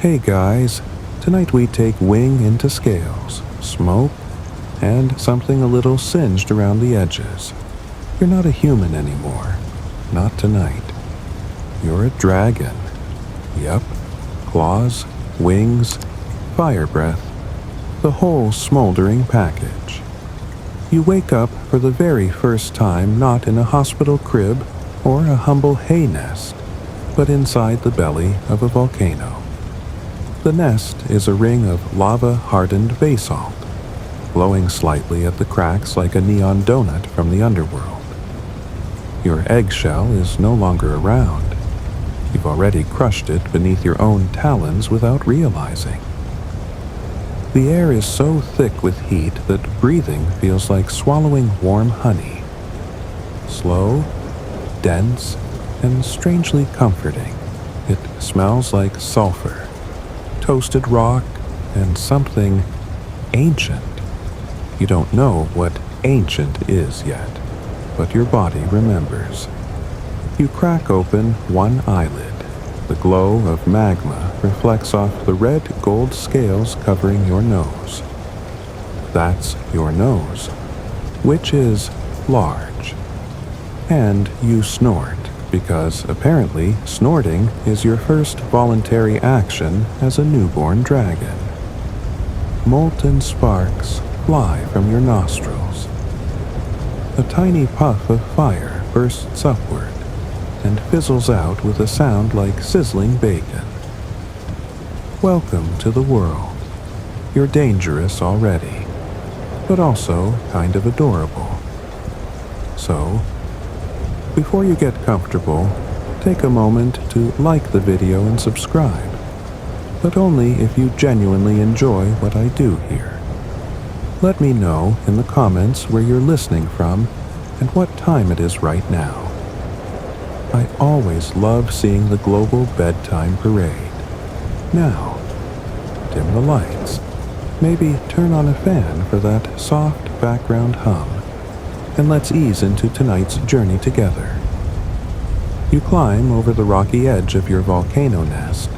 Hey guys, tonight we take wing into scales, smoke, and something a little singed around the edges. You're not a human anymore. Not tonight. You're a dragon. Yep. Claws, wings, fire breath, the whole smoldering package. You wake up for the very first time not in a hospital crib or a humble hay nest, but inside the belly of a volcano. The nest is a ring of lava-hardened basalt, glowing slightly at the cracks like a neon donut from the underworld. Your eggshell is no longer around. You've already crushed it beneath your own talons without realizing. The air is so thick with heat that breathing feels like swallowing warm honey. Slow, dense, and strangely comforting. It smells like sulfur, toasted rock, and something ancient. You don't know what ancient is yet, but your body remembers. You crack open one eyelid. The glow of magma reflects off the red gold scales covering your nose. That's your nose, which is large. And you snort, because apparently snorting is your first voluntary action as a newborn dragon. Molten sparks fly from your nostrils. A tiny puff of fire bursts upward and fizzles out with a sound like sizzling bacon. Welcome to the world. You're dangerous already, but also kind of adorable. So, before you get comfortable, take a moment to like the video and subscribe, but only if you genuinely enjoy what I do here. Let me know in the comments where you're listening from and what time it is right now. I always love seeing the global bedtime parade. Now, dim the lights. Maybe turn on a fan for that soft background hum. And let's ease into tonight's journey together. You climb over the rocky edge of your volcano nest,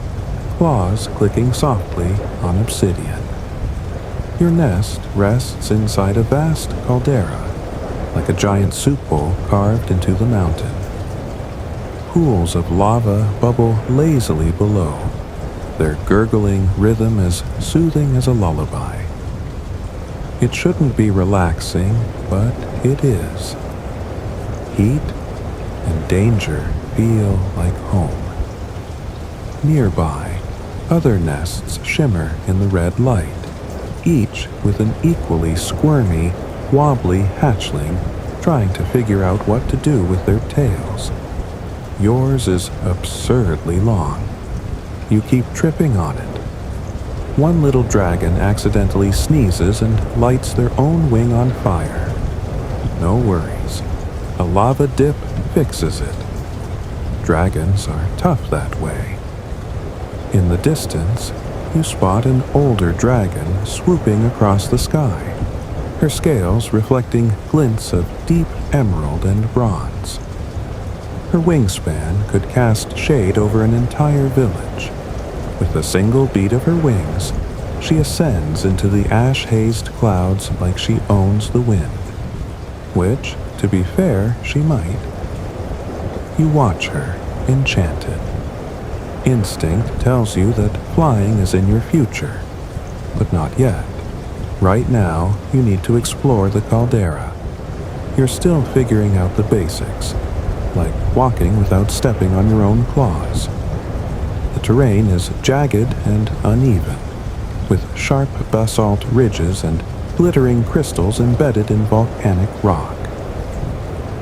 claws clicking softly on obsidian. Your nest rests inside a vast caldera, like a giant soup bowl carved into the mountain. Pools of lava bubble lazily below, their gurgling rhythm as soothing as a lullaby. It shouldn't be relaxing, but it is. Heat and danger feel like home. Nearby, other nests shimmer in the red light, each with an equally squirmy, wobbly hatchling trying to figure out what to do with their tails. Yours is absurdly long. You keep tripping on it. One little dragon accidentally sneezes and lights their own wing on fire. No worries. A lava dip fixes it. Dragons are tough that way. In the distance, you spot an older dragon swooping across the sky, her scales reflecting glints of deep emerald and bronze. Her wingspan could cast shade over an entire village. With a single beat of her wings, she ascends into the ash-hazed clouds like she owns the wind. Which, to be fair, she might. You watch her, enchanted. Instinct tells you that flying is in your future, but not yet. Right now, you need to explore the caldera. You're still figuring out the basics, like walking without stepping on your own claws. The terrain is jagged and uneven, with sharp basalt ridges and glittering crystals embedded in volcanic rock.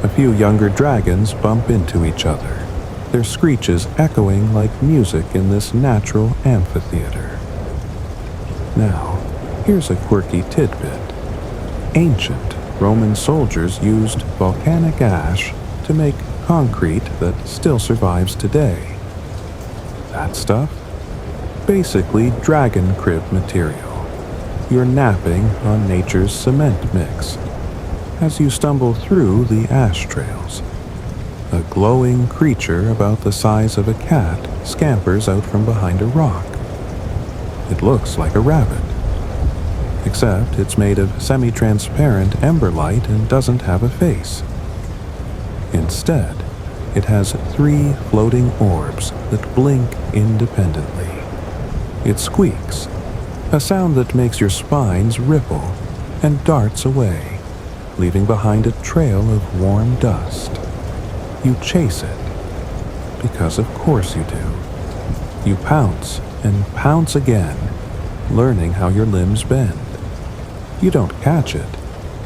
A few younger dragons bump into each other, their screeches echoing like music in this natural amphitheater. Now, here's a quirky tidbit. Ancient Roman soldiers used volcanic ash to make concrete that still survives today. That stuff? Basically dragon crib material. You're napping on nature's cement mix. As you stumble through the ash trails, a glowing creature about the size of a cat scampers out from behind a rock. It looks like a rabbit, except it's made of semi-transparent ember light and doesn't have a face. Instead, it has 3 floating orbs that blink independently. It squeaks, a sound that makes your spines ripple, and darts away, leaving behind a trail of warm dust. You chase it, because of course you do. You pounce and pounce again, learning how your limbs bend. You don't catch it,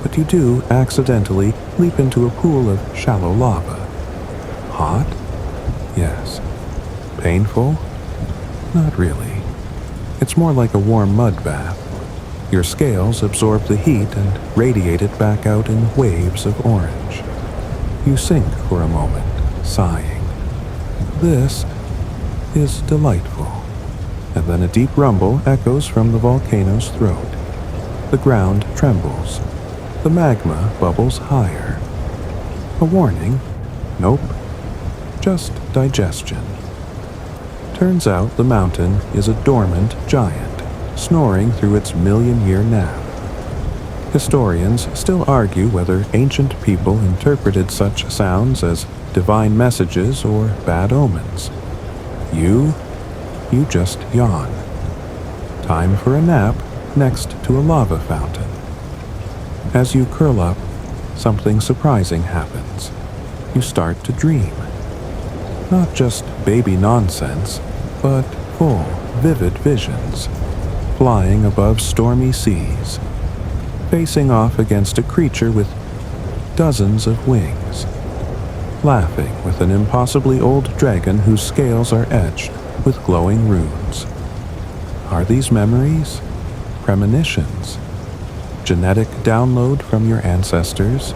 but you do accidentally leap into a pool of shallow lava. Hot? Yes. Painful? Not really. It's more like a warm mud bath. Your scales absorb the heat and radiate it back out in waves of orange. You sink for a moment, sighing. This is delightful. And then a deep rumble echoes from the volcano's throat. The ground trembles. The magma bubbles higher. A warning? Nope. Just digestion. Turns out the mountain is a dormant giant, snoring through its million-year nap. Historians still argue whether ancient people interpreted such sounds as divine messages or bad omens. You just yawn. Time for a nap next to a lava fountain. As you curl up, something surprising happens. You start to dream. Not just baby nonsense, but full, vivid visions. Flying above stormy seas. Facing off against a creature with dozens of wings. Laughing with an impossibly old dragon whose scales are etched with glowing runes. Are these memories? Premonitions? Genetic download from your ancestors?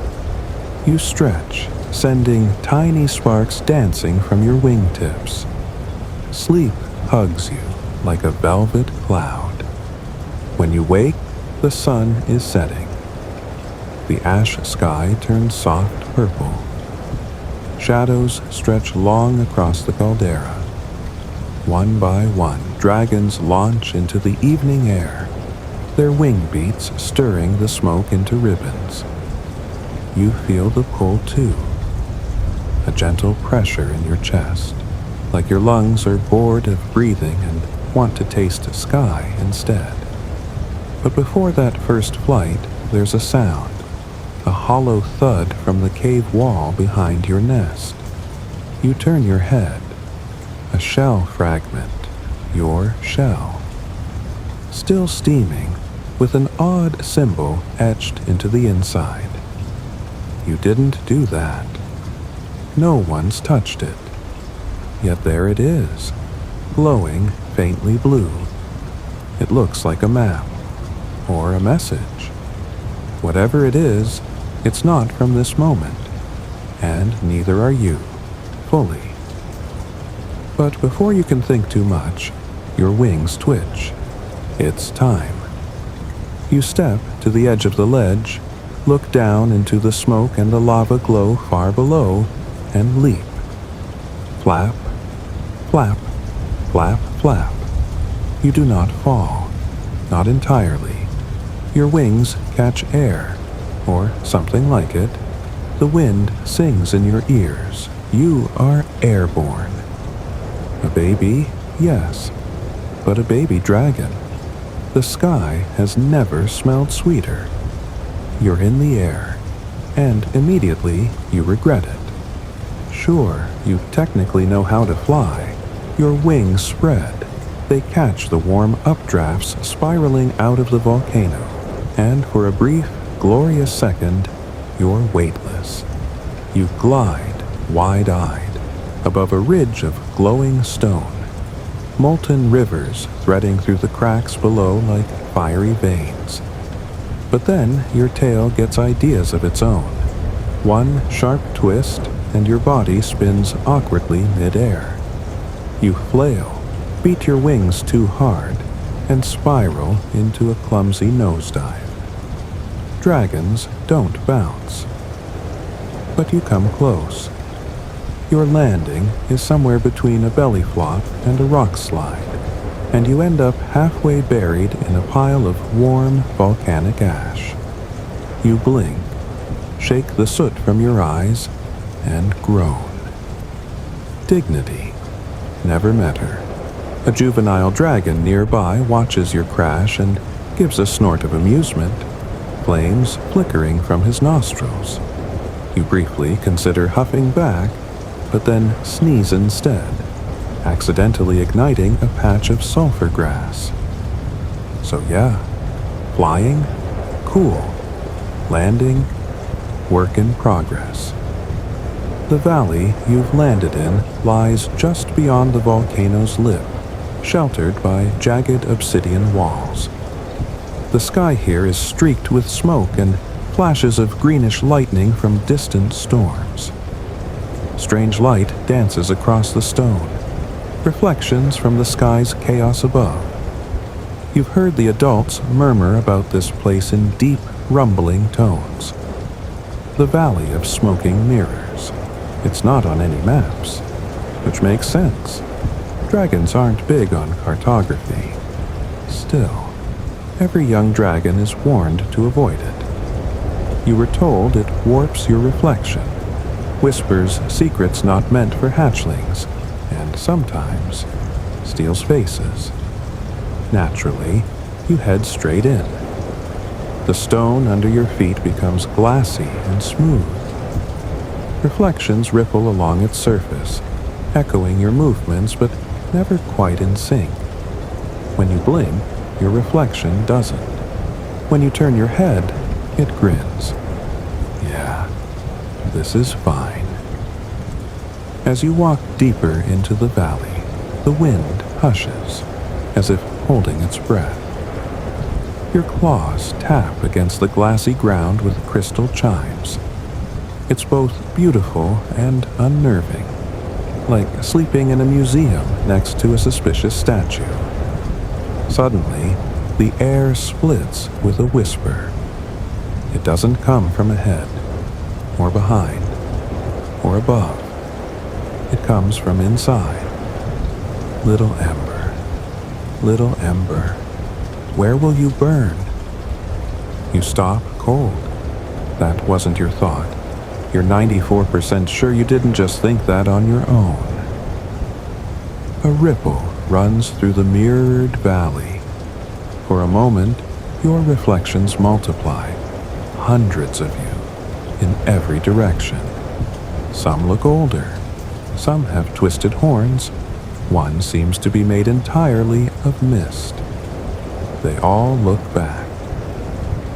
You stretch, sending tiny sparks dancing from your wingtips. Sleep hugs you like a velvet cloud. When you wake, the sun is setting. The ash sky turns soft purple. Shadows stretch long across the caldera. One by one, dragons launch into the evening air, their wing beats stirring the smoke into ribbons. You feel the pull too, a gentle pressure in your chest, like your lungs are bored of breathing and want to taste sky instead. But before that first flight, there's a sound, a hollow thud from the cave wall behind your nest. You turn your head. A shell fragment, your shell. Still steaming, with an odd symbol etched into the inside. You didn't do that. No one's touched it. Yet there it is, glowing faintly blue. It looks like a map, or a message. Whatever it is, it's not from this moment, and neither are you, fully. But before you can think too much, your wings twitch. It's time. You step to the edge of the ledge, look down into the smoke and the lava glow far below, and leap. Flap, flap, flap, flap. You do not fall. Not entirely. Your wings catch air, or something like it. The wind sings in your ears. You are airborne. A baby, yes, but a baby dragon. The sky has never smelled sweeter. You're in the air, and immediately you regret it. Sure, you technically know how to fly. Your wings spread. They catch the warm updrafts spiraling out of the volcano, and for a brief, glorious second, you're weightless. You glide, wide-eyed, above a ridge of glowing stone, molten rivers threading through the cracks below like fiery veins. But then your tail gets ideas of its own. One sharp twist, and your body spins awkwardly mid-air. You flail, beat your wings too hard, and spiral into a clumsy nosedive. Dragons don't bounce. But you come close. Your landing is somewhere between a belly flop and a rock slide. and you end up halfway buried in a pile of warm volcanic ash. You blink, shake the soot from your eyes, and groan. Dignity. Never met her. A juvenile dragon nearby watches your crash and gives a snort of amusement, flames flickering from his nostrils. You briefly consider huffing back, but then sneeze instead, accidentally igniting a patch of sulfur grass. So yeah, flying? Cool. Landing? Work in progress. The valley you've landed in lies just beyond the volcano's lip, sheltered by jagged obsidian walls. The sky here is streaked with smoke and flashes of greenish lightning from distant storms. Strange light dances across the stone, reflections from the sky's chaos above. You've heard the adults murmur about this place in deep, rumbling tones. The Valley of Smoking Mirrors. It's not on any maps, which makes sense. Dragons aren't big on cartography. Still, every young dragon is warned to avoid it. You were told it warps your reflection, whispers secrets not meant for hatchlings, and sometimes steals faces. Naturally, you head straight in. The stone under your feet becomes glassy and smooth. Reflections ripple along its surface, echoing your movements but never quite in sync. When you blink, your reflection doesn't. When you turn your head, it grins. Yeah, this is fine. As you walk deeper into the valley, the wind hushes, as if holding its breath. Your claws tap against the glassy ground with crystal chimes. It's both beautiful and unnerving, like sleeping in a museum next to a suspicious statue. Suddenly, the air splits with a whisper. It doesn't come from ahead, or behind, or above. It comes from inside. Little ember, where will you burn? You stop cold. That wasn't your thought. You're 94% sure you didn't just think that on your own. A ripple runs through the mirrored valley. For a moment, your reflections multiply, hundreds of you, in every direction. Some look older, some have twisted horns, one seems to be made entirely of mist. They all look back.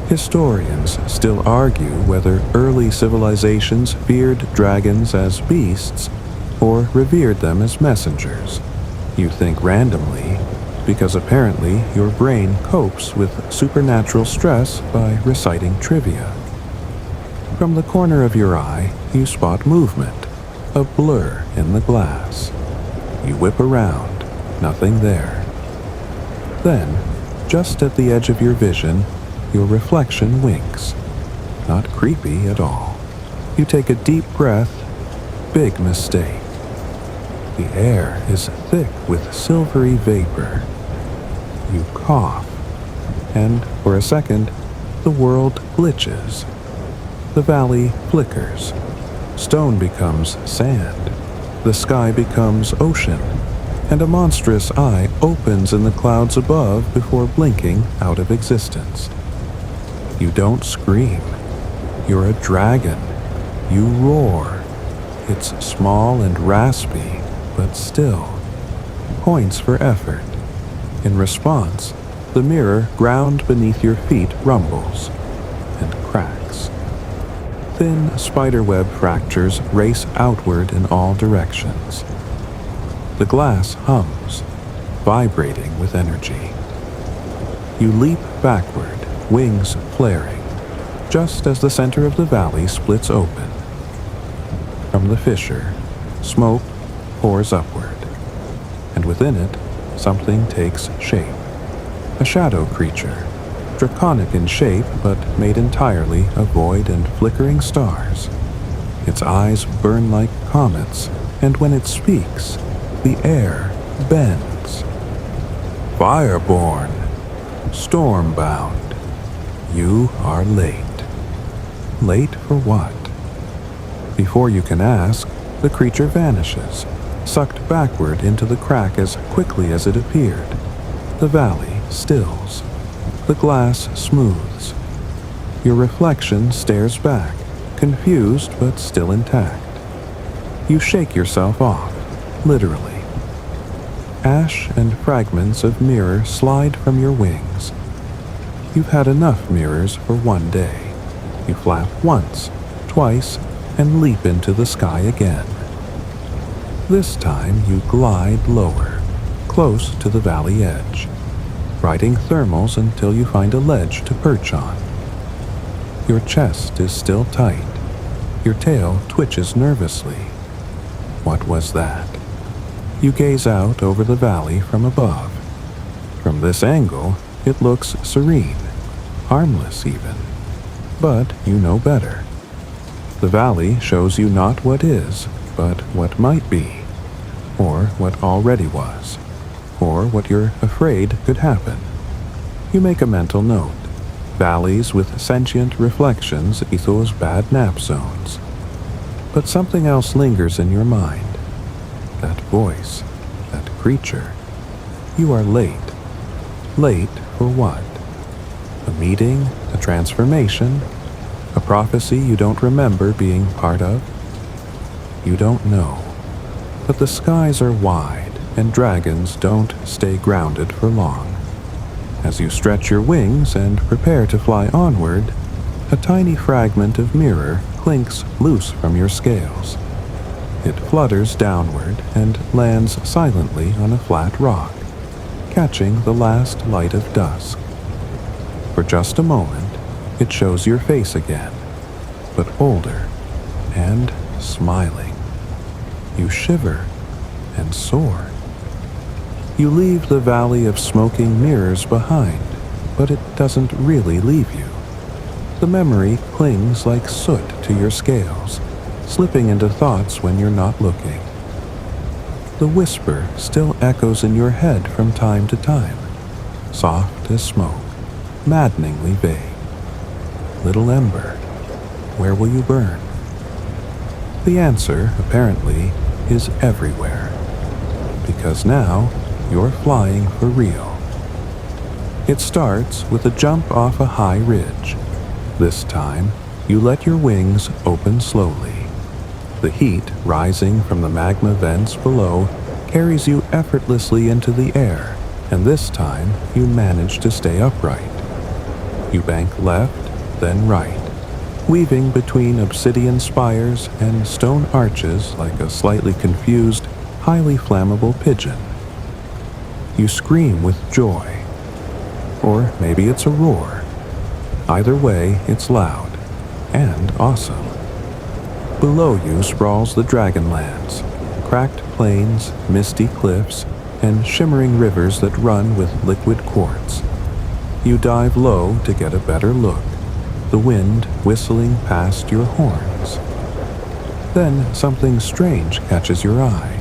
Historians still argue whether early civilizations feared dragons as beasts or revered them as messengers. You think randomly, because apparently your brain copes with supernatural stress by reciting trivia. From the corner of your eye, you spot movement, a blur in the glass. You whip around, nothing there. Then, just at the edge of your vision, your reflection winks. Not creepy at all. You take a deep breath. Big mistake. The air is thick with silvery vapor. You cough, and for a second, the world glitches. The valley flickers. Stone becomes sand. The sky becomes ocean, and a monstrous eye opens in the clouds above before blinking out of existence. You don't scream. You're a dragon. You roar. It's small and raspy, but still. Points for effort. In response, the mirror ground beneath your feet rumbles and cracks. Thin spiderweb fractures race outward in all directions. The glass hums, vibrating with energy. You leap backward, wings flaring, just as the center of the valley splits open. From the fissure, smoke pours upward, and within it, something takes shape. A shadow creature, draconic in shape but made entirely of void and flickering stars. Its eyes burn like comets, and when it speaks, the air bends. Fireborn, stormbound, you are late. Late for what? Before you can ask, the creature vanishes, sucked backward into the crack as quickly as it appeared. The valley stills. The glass smooths. Your reflection stares back, confused but still intact. You shake yourself off, literally. Ash and fragments of mirror slide from your wings. You've had enough mirrors for one day. You flap once, twice, and leap into the sky again. This time you glide lower, close to the valley edge, riding thermals until you find a ledge to perch on. Your chest is still tight. Your tail twitches nervously. What was that? You gaze out over the valley from above. From this angle, it looks serene, harmless even. But you know better. The valley shows you not what is, but what might be, or what already was, or what you're afraid could happen. You make a mental note. Valleys with sentient reflections equals bad nap zones. But something else lingers in your mind. That voice, that creature. You are late. Late for what? A meeting, a transformation, a prophecy you don't remember being part of? You don't know. But the skies are wide, and dragons don't stay grounded for long. As you stretch your wings and prepare to fly onward, a tiny fragment of mirror clinks loose from your scales. It flutters downward and lands silently on a flat rock, catching the last light of dusk. For just a moment, it shows your face again, but older and smiling. You shiver and soar. You leave the valley of smoking mirrors behind, but it doesn't really leave you. The memory clings like soot to your scales, slipping into thoughts when you're not looking. The whisper still echoes in your head from time to time, soft as smoke, maddeningly vague. Little ember, where will you burn? The answer, apparently, is everywhere, because now you're flying for real. It starts with a jump off a high ridge. This time, you let your wings open slowly. The heat rising from the magma vents below carries you effortlessly into the air, and this time you manage to stay upright. You bank left, then right, weaving between obsidian spires and stone arches like a slightly confused, highly flammable pigeon. You scream with joy. Or maybe it's a roar. Either way, it's loud and awesome. Below you sprawls the Dragonlands, cracked plains, misty cliffs, and shimmering rivers that run with liquid quartz. You dive low to get a better look, the wind whistling past your horns. Then something strange catches your eye.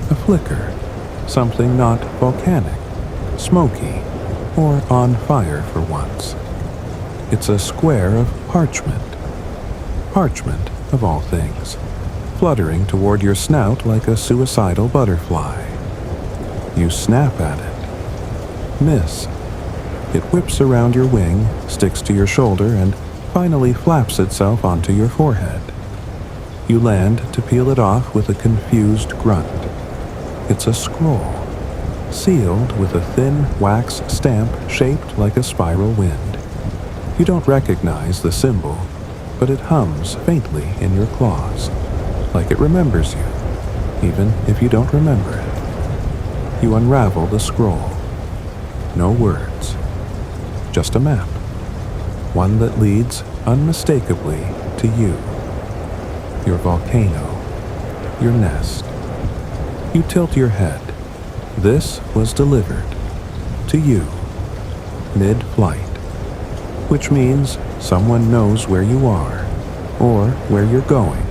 A flicker, something not volcanic, smoky, or on fire for once. It's a square of parchment. Parchment, of all things, fluttering toward your snout like a suicidal butterfly. You snap at it. Miss. It whips around your wing, sticks to your shoulder, and finally flaps itself onto your forehead. You land to peel it off with a confused grunt. It's a scroll, sealed with a thin wax stamp shaped like a spiral wind. You don't recognize the symbol, but it hums faintly in your claws, like it remembers you, even if you don't remember it. You unravel the scroll. No words. Just a map. One that leads unmistakably to you. Your volcano. Your nest. You tilt your head. This was delivered. To you. Mid-flight. Which means someone knows where you are, or where you're going,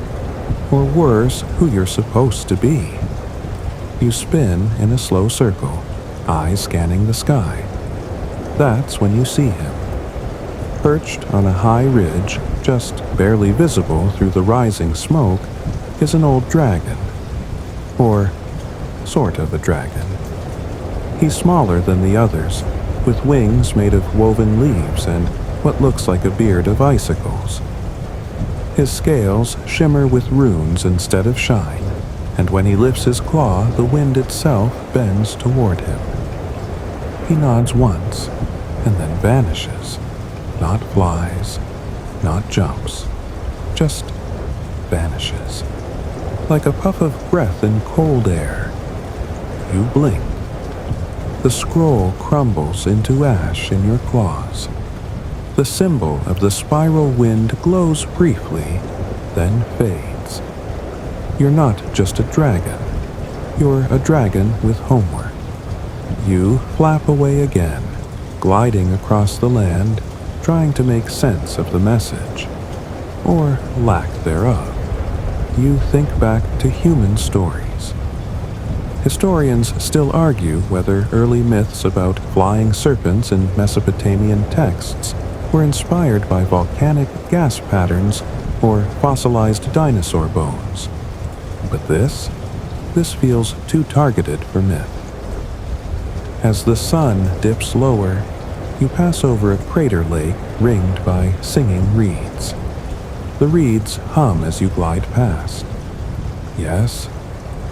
or worse, who you're supposed to be. You spin in a slow circle, eyes scanning the sky. That's when you see him. Perched on a high ridge, just barely visible through the rising smoke, is an old dragon. Or sort of a dragon. He's smaller than the others, with wings made of woven leaves and what looks like a beard of icicles. His scales shimmer with runes instead of shine, and when he lifts his claw, the wind itself bends toward him. He nods once, and then vanishes. Not flies, not jumps, just vanishes. Like a puff of breath in cold air. You blink. The scroll crumbles into ash in your claws. The symbol of the spiral wind glows briefly, then fades. You're not just a dragon. You're a dragon with homework. You flap away again, gliding across the land, trying to make sense of the message, or lack thereof. You think back to human stories. Historians still argue whether early myths about flying serpents in Mesopotamian texts were inspired by volcanic gas patterns or fossilized dinosaur bones. But this feels too targeted for myth. As the sun dips lower, you pass over a crater lake ringed by singing reeds. The reeds hum as you glide past. Yes,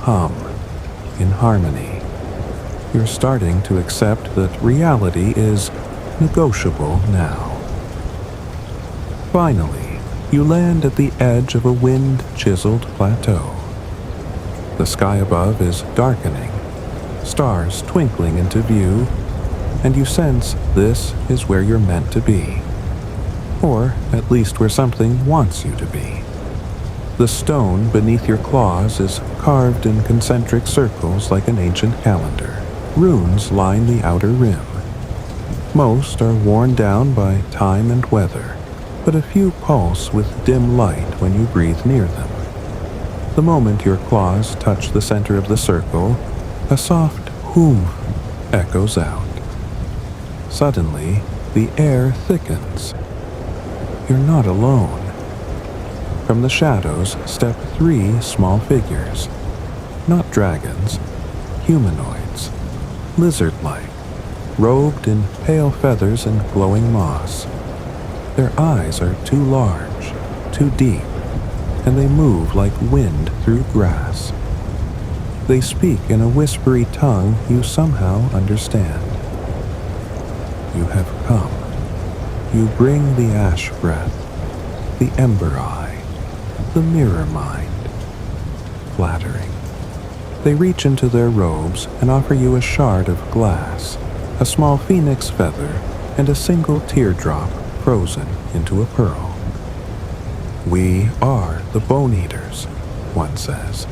hum, in harmony. You're starting to accept that reality is negotiable now. Finally, you land at the edge of a wind-chiseled plateau. The sky above is darkening, stars twinkling into view, and you sense this is where you're meant to be. Or at least where something wants you to be. The stone beneath your claws is carved in concentric circles like an ancient calendar. Runes line the outer rim. Most are worn down by time and weather, but a few pulse with dim light when you breathe near them. The moment your claws touch the center of the circle, a soft whoom echoes out. Suddenly, the air thickens. You're not alone. From the shadows step 3 small figures. Not dragons, humanoids, lizard-like, robed in pale feathers and glowing moss. Their eyes are too large, too deep, and they move like wind through grass. They speak in a whispery tongue you somehow understand. You have come. You bring the ash breath, the ember eye, the mirror mind. Flattering. They reach into their robes and offer you a shard of glass, a small phoenix feather, and a single teardrop frozen into a pearl. We are the Bone Eaters, one says,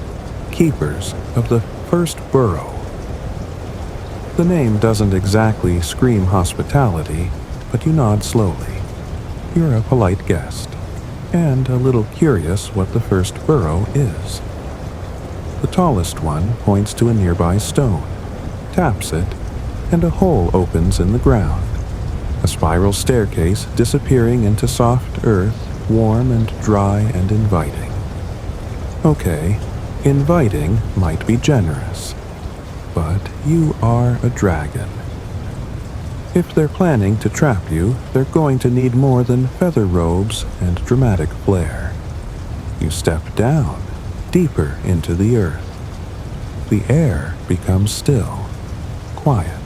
keepers of the first burrow. The name doesn't exactly scream hospitality, but you nod slowly. You're a polite guest, and a little curious what the first burrow is. The tallest one points to a nearby stone, taps it, and a hole opens in the ground. A spiral staircase disappearing into soft earth, warm and dry and inviting. Okay, inviting might be generous, but you are a dragon. If they're planning to trap you, they're going to need more than feather robes and dramatic flair. You step down, deeper into the earth. The air becomes still, quiet.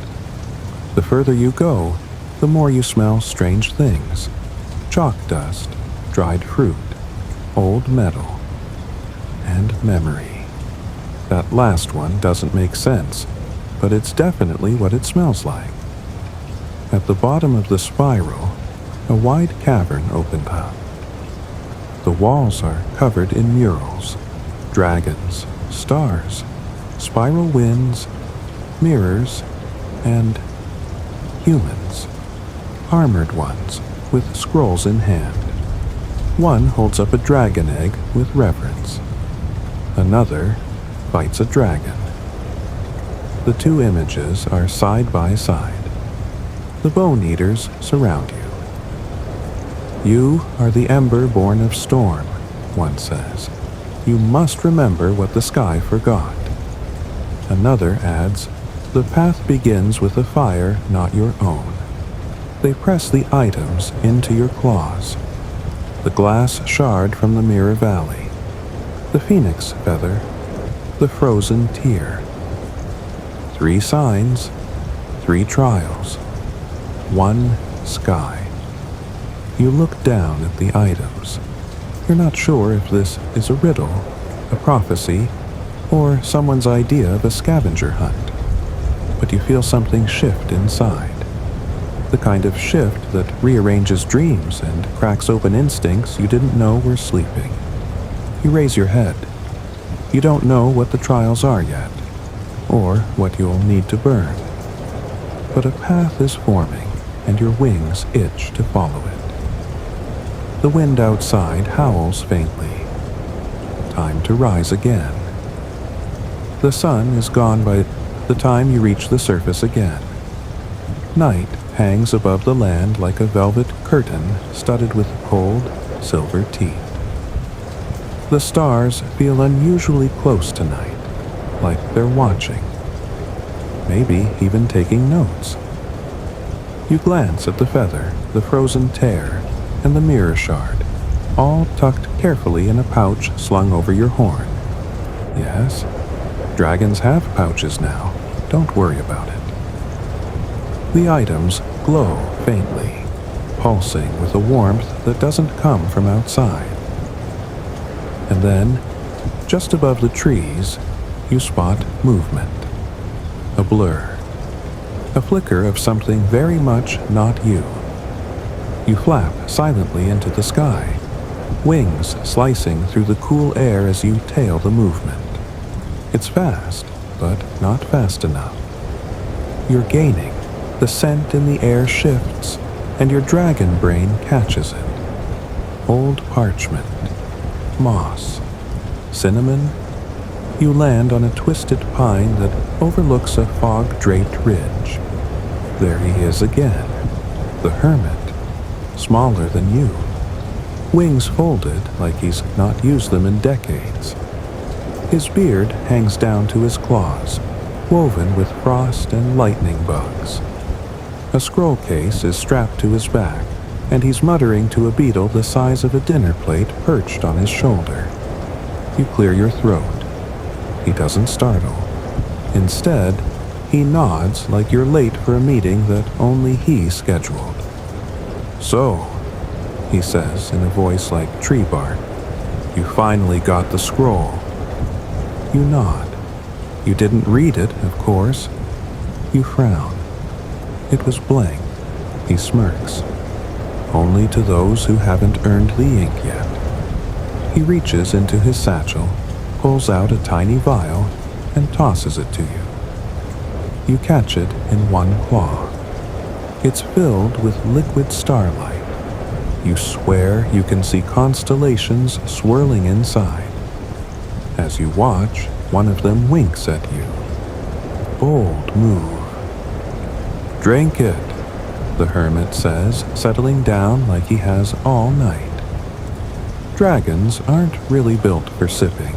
The further you go, the more you smell strange things. Chalk dust, dried fruit, old metal, and memory. That last one doesn't make sense, but it's definitely what it smells like. At the bottom of the spiral, a wide cavern opened up. The walls are covered in murals, dragons, stars, spiral winds, mirrors, and humans. Armored ones with scrolls in hand. One holds up a dragon egg with reverence. Another fights a dragon. The two images are side by side. The bone eaters surround you. You are the ember born of storm, one says. You must remember what the sky forgot. Another adds, the path begins with a fire not your own. They press the items into your claws. The glass shard from the mirror valley, the phoenix feather, the frozen tear. 3 signs, 3 trials, 1 sky. You look down at the items. You're not sure if this is a riddle, a prophecy, or someone's idea of a scavenger hunt, but you feel something shift inside. The kind of shift that rearranges dreams and cracks open instincts you didn't know were sleeping. You raise your head. You don't know what the trials are yet, or what you'll need to burn. But a path is forming, and your wings itch to follow it. The wind outside howls faintly. Time to rise again. The sun is gone by the time you reach the surface again. Night hangs above the land like a velvet curtain studded with cold, silver teeth. The stars feel unusually close tonight, like they're watching, maybe even taking notes. You glance at the feather, the frozen tear, and the mirror shard, all tucked carefully in a pouch slung over your horn. Yes, dragons have pouches now. Don't worry about it. The items glow faintly, pulsing with a warmth that doesn't come from outside. And then, just above the trees, you spot movement. A blur. A flicker of something very much not you. You flap silently into the sky, wings slicing through the cool air as you tail the movement. It's fast, but not fast enough. You're gaining. The scent in the air shifts, and your dragon brain catches it. Old parchment, moss, cinnamon. You land on a twisted pine that overlooks a fog-draped ridge. There he is again, the hermit, smaller than you. Wings folded like he's not used them in decades. His beard hangs down to his claws, woven with frost and lightning bugs. A scroll case is strapped to his back, and he's muttering to a beetle the size of a dinner plate perched on his shoulder. You clear your throat. He doesn't startle. Instead, he nods like you're late for a meeting that only he scheduled. So, he says in a voice like tree bark, you finally got the scroll. You nod. You didn't read it, of course. You frown. It was blank. He smirks. Only to those who haven't earned the ink yet. He reaches into his satchel, pulls out a tiny vial, and tosses it to you. You catch it in one claw. It's filled with liquid starlight. You swear you can see constellations swirling inside. As you watch, one of them winks at you. Bold move. Drink it, the hermit says, settling down like he has all night. Dragons aren't really built for sipping,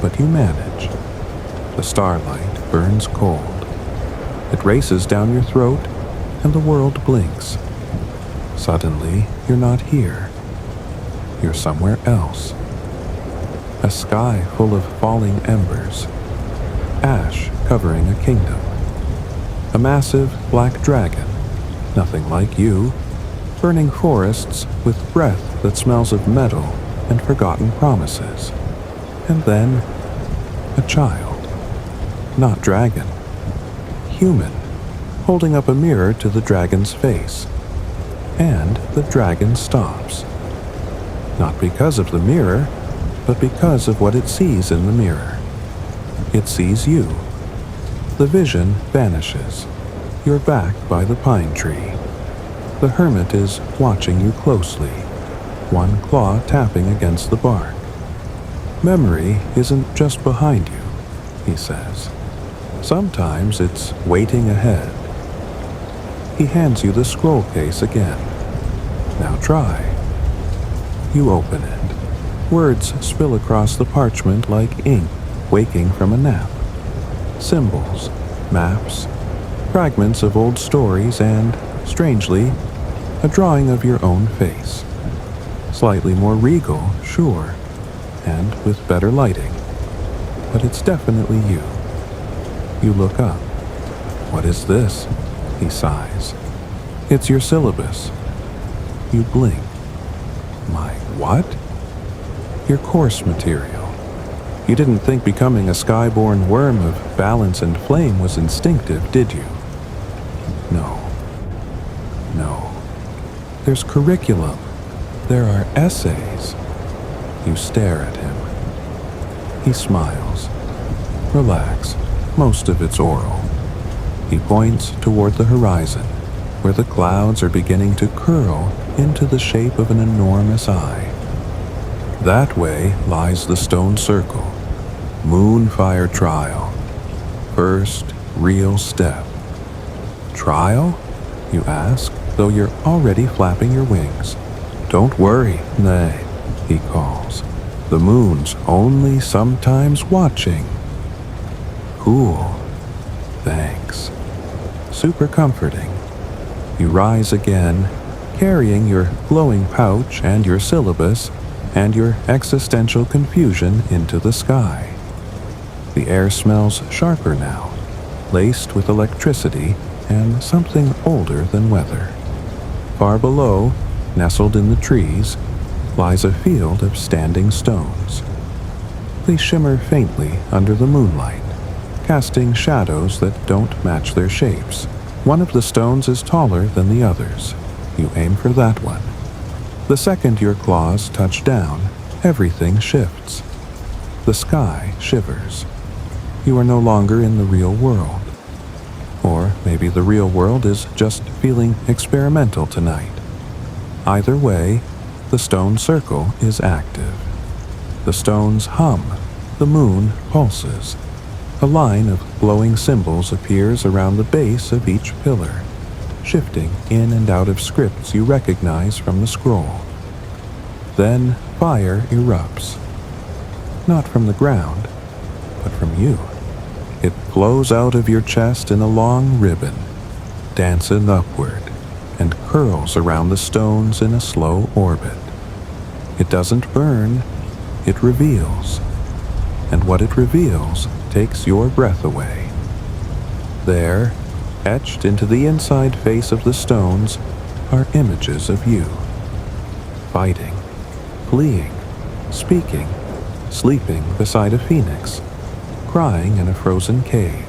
but you manage. The starlight burns cold. It races down your throat, and the world blinks. Suddenly, you're not here. You're somewhere else. A sky full of falling embers. Ash covering a kingdom. A massive black dragon, nothing like you, burning forests with breath that smells of metal and forgotten promises. And then, a child. Not dragon. Human, holding up a mirror to the dragon's face. And the dragon stops. Not because of the mirror, but because of what it sees in the mirror. It sees you. The vision vanishes. You're back by the pine tree. The hermit is watching you closely, one claw tapping against the bark. Memory isn't just behind you, he says. Sometimes it's waiting ahead. He hands you the scroll case again. Now try. You open it. Words spill across the parchment like ink waking from a nap. Symbols, maps, fragments of old stories, and, strangely, a drawing of your own face. Slightly more regal, sure, and with better lighting. But it's definitely you. You look up. What is this? He sighs. It's your syllabus. You blink. My what? Your course material. You didn't think becoming a skyborn worm of balance and flame was instinctive, did you? No. There's curriculum. There are essays. You stare at him. He smiles. Relax. Most of it's oral. He points toward the horizon, where the clouds are beginning to curl into the shape of an enormous eye. That way lies the stone circle. Moonfire trial. First real step. Trial? You ask, though you're already flapping your wings. Don't worry, nay, he calls. The moon's only sometimes watching. Cool. Thanks. Super comforting. You rise again, carrying your glowing pouch and your syllabus and your existential confusion into the sky. The air smells sharper now, laced with electricity and something older than weather. Far below, nestled in the trees, lies a field of standing stones. They shimmer faintly under the moonlight, casting shadows that don't match their shapes. One of the stones is taller than the others. You aim for that one. The second your claws touch down, everything shifts. The sky shivers. You are no longer in the real world. Or maybe the real world is just feeling experimental tonight. Either way, the stone circle is active. The stones hum. The moon pulses. A line of glowing symbols appears around the base of each pillar, shifting in and out of scripts you recognize from the scroll. Then fire erupts. Not from the ground, but from you. It flows out of your chest in a long ribbon, dances upward, and curls around the stones in a slow orbit. It doesn't burn, it reveals. And what it reveals takes your breath away. There, etched into the inside face of the stones, are images of you. Fighting, fleeing, speaking, sleeping beside a phoenix, crying in a frozen cave.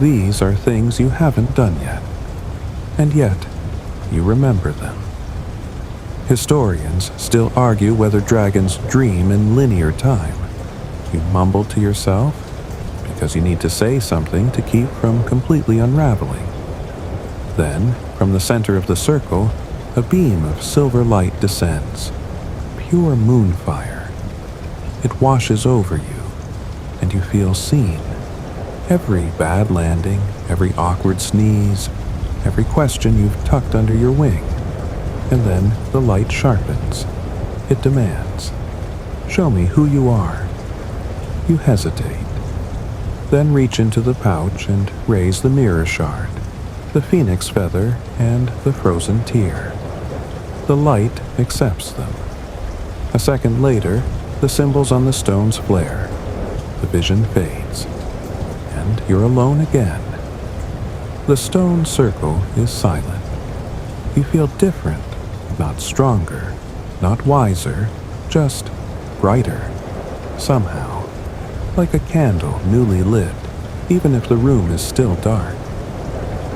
These are things you haven't done yet, and yet you remember them. Historians still argue whether dragons dream in linear time. You mumble to yourself because you need to say something to keep from completely unraveling. Then, from the center of the circle, a beam of silver light descends. Pure moonfire. It washes over you, and you feel seen. Every bad landing, every awkward sneeze, every question you've tucked under your wing. And then the light sharpens. It demands, "Show me who you are." You hesitate. Then reach into the pouch and raise the mirror shard, the phoenix feather, and the frozen tear. The light accepts them. A second later, the symbols on the stones flare. The vision fades, and you're alone again. The stone circle is silent. You feel different, not stronger, not wiser, just brighter, somehow, like a candle newly lit, even if the room is still dark.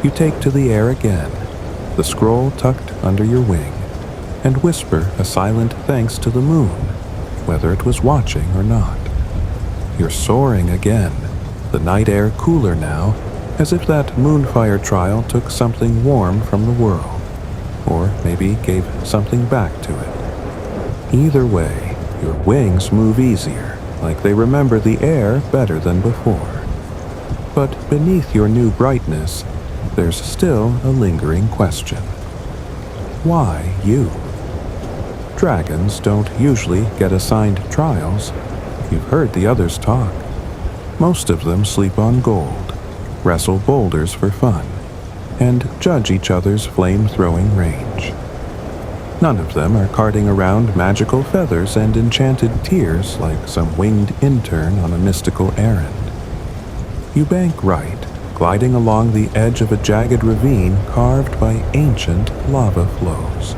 You take to the air again, the scroll tucked under your wing, and whisper a silent thanks to the moon, whether it was watching or not. You're soaring again, the night air cooler now, as if that moonfire trial took something warm from the world, or maybe gave something back to it. Either way, your wings move easier, like they remember the air better than before. But beneath your new brightness, there's still a lingering question. Why you? Dragons don't usually get assigned trials. You've heard the others talk. Most of them sleep on gold, wrestle boulders for fun, and judge each other's flame-throwing range. None of them are carting around magical feathers and enchanted tears like some winged intern on a mystical errand. You bank right, gliding along the edge of a jagged ravine carved by ancient lava flows.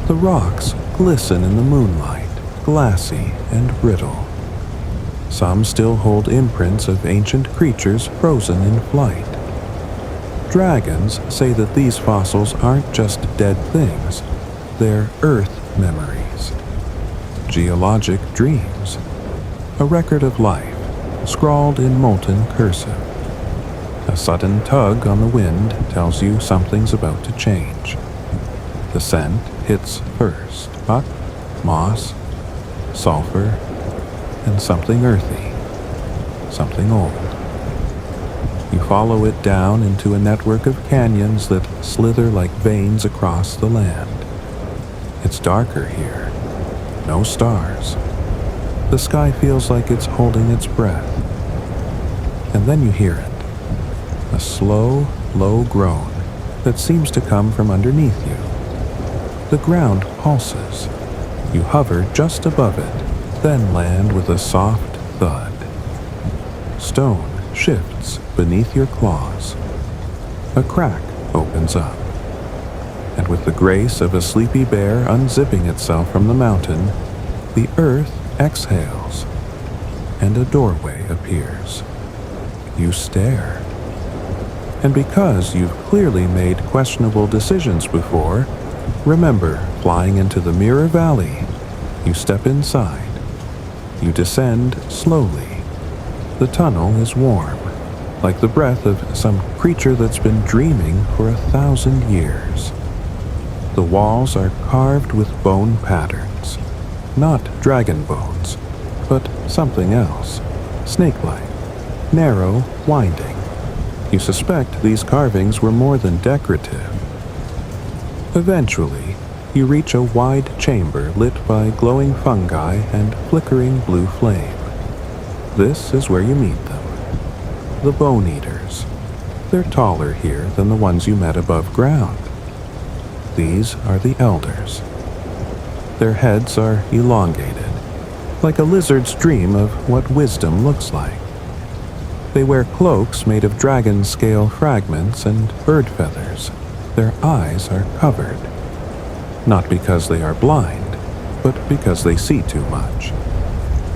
The rocks glisten in the moonlight, glassy and brittle. Some still hold imprints of ancient creatures frozen in flight. Dragons say that these fossils aren't just dead things, they're Earth memories. Geologic dreams. A record of life, scrawled in molten cursive. A sudden tug on the wind tells you something's about to change. The scent hits first, hot, moss, sulfur, and something earthy, something old. You follow it down into a network of canyons that slither like veins across the land. It's darker here, no stars. The sky feels like it's holding its breath. And then you hear it, a slow, low groan that seems to come from underneath you. The ground pulses. You hover just above it, then land with a soft thud. Stone shifts beneath your claws. A crack opens up, and with the grace of a sleepy bear unzipping itself from the mountain, the earth exhales, and a doorway appears. You stare. And because you've clearly made questionable decisions before, remember flying into the Mirror Valley. You step inside. You descend slowly. The tunnel is warm, like the breath of some creature that's been dreaming for 1,000 years. The walls are carved with bone patterns, not dragon bones, but something else, snake-like, narrow, winding. You suspect these carvings were more than decorative. Eventually, you reach a wide chamber lit by glowing fungi and flickering blue flame. This is where you meet them. The Bone Eaters. They're taller here than the ones you met above ground. These are the Elders. Their heads are elongated, like a lizard's dream of what wisdom looks like. They wear cloaks made of dragon scale fragments and bird feathers. Their eyes are covered, not because they are blind, but because they see too much.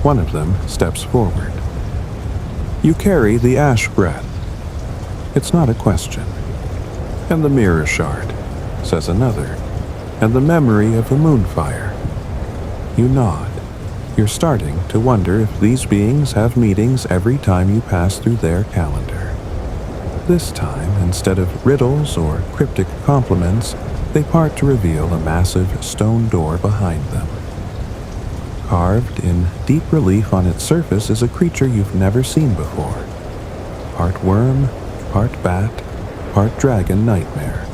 One of them steps forward. You carry the ash breath. It's not a question. And the mirror shard, says another, and the memory of the moonfire. You nod. You're starting to wonder if these beings have meetings every time you pass through their calendar. This time, instead of riddles or cryptic compliments, they part to reveal a massive stone door behind them. Carved in deep relief on its surface is a creature you've never seen before. Part worm, part bat, part dragon nightmare.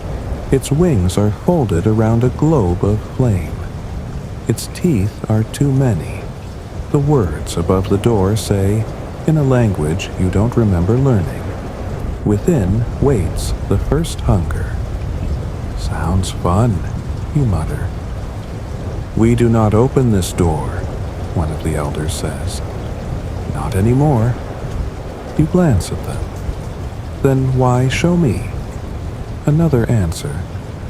Its wings are folded around a globe of flame. Its teeth are too many. The words above the door say, in a language you don't remember learning, within waits the first hunger. Sounds fun, you mutter. We do not open this door, one of the elders says. Not anymore. You glance at them. Then why show me? Another answer,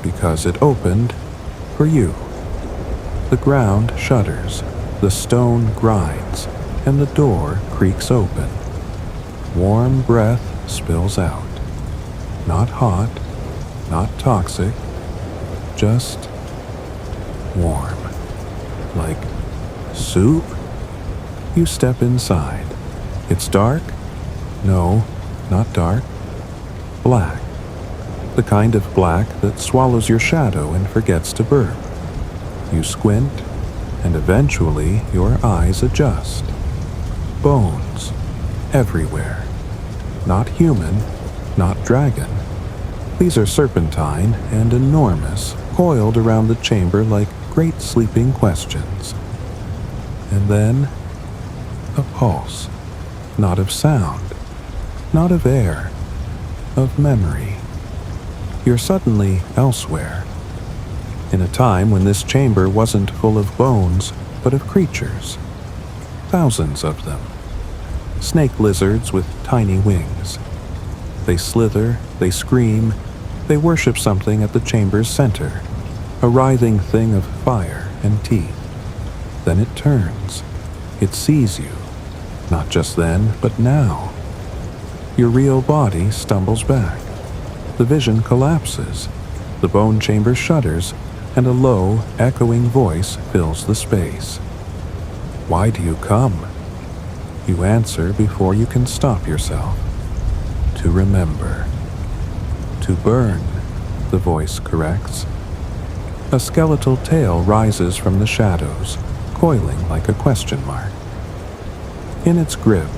because it opened for you. The ground shudders, the stone grinds, and the door creaks open. Warm breath spills out. Not hot, not toxic, just warm. Like soup? You step inside. It's dark? No, not dark. Black. The kind of black that swallows your shadow and forgets to burp. You squint, and eventually your eyes adjust. Bones everywhere. not human, not dragon. These are serpentine and enormous, coiled around the chamber like great sleeping questions. And then, a pulse, not of sound, not of air, of memory. You're suddenly elsewhere, in a time when this chamber wasn't full of bones, but of creatures. Thousands of them. Snake lizards with tiny wings. They slither, they scream, they worship something at the chamber's center, a writhing thing of fire and teeth. Then it turns. It sees you, not just then, but now. Your real body stumbles back. The vision collapses. The bone chamber shudders, and a low, echoing voice fills the space. Why do you come? You answer before you can stop yourself. To remember. To burn, the voice corrects. A skeletal tail rises from the shadows, coiling like a question mark. In its grip,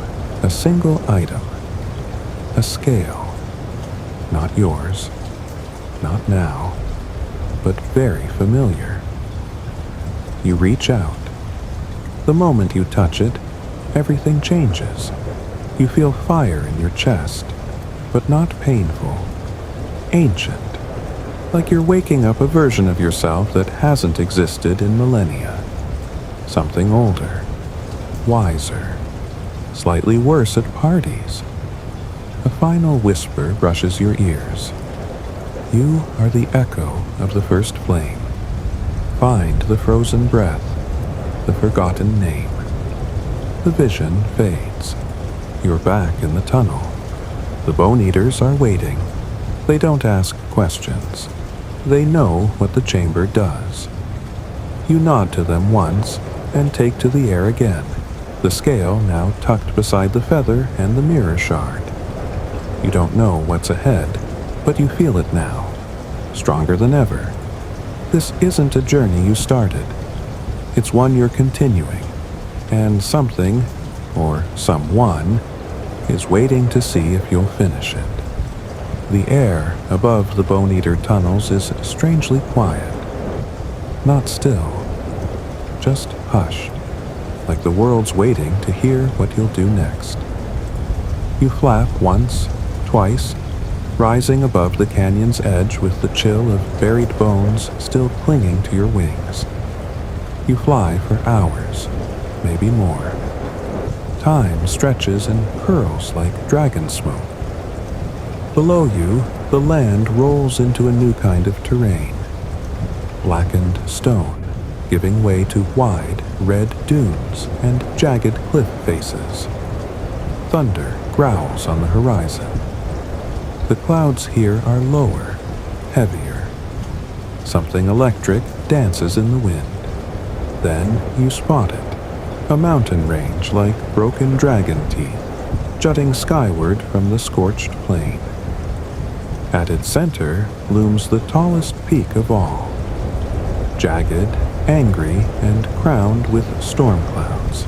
a single item. A scale. Not yours. Not now. But very familiar. You reach out. The moment you touch it, everything changes. You feel fire in your chest, but not painful. Ancient. Like you're waking up a version of yourself that hasn't existed in millennia. Something older. Wiser. Slightly worse at parties. A final whisper brushes your ears. You are the echo of the first flame. Find the frozen breath, the forgotten name. The vision fades. You're back in the tunnel. The bone eaters are waiting. They don't ask questions. They know what the chamber does. You nod to them once and take to the air again, the scale now tucked beside the feather and the mirror shard. You don't know what's ahead, but you feel it now, stronger than ever. This isn't a journey you started. It's one you're continuing, and something, or someone, is waiting to see if you'll finish it. The air above the Bone Eater tunnels is strangely quiet. Not still, just hushed, like the world's waiting to hear what you'll do next. You flap once, twice, rising above the canyon's edge with the chill of buried bones still clinging to your wings. You fly for hours, maybe more. Time stretches and curls like dragon smoke. Below you, the land rolls into a new kind of terrain. Blackened stone, giving way to wide, red dunes and jagged cliff faces. Thunder growls on the horizon. The clouds here are lower, heavier. Something electric dances in the wind. Then you spot it, a mountain range like broken dragon teeth, jutting skyward from the scorched plain. At its center looms the tallest peak of all, jagged, angry, and crowned with storm clouds.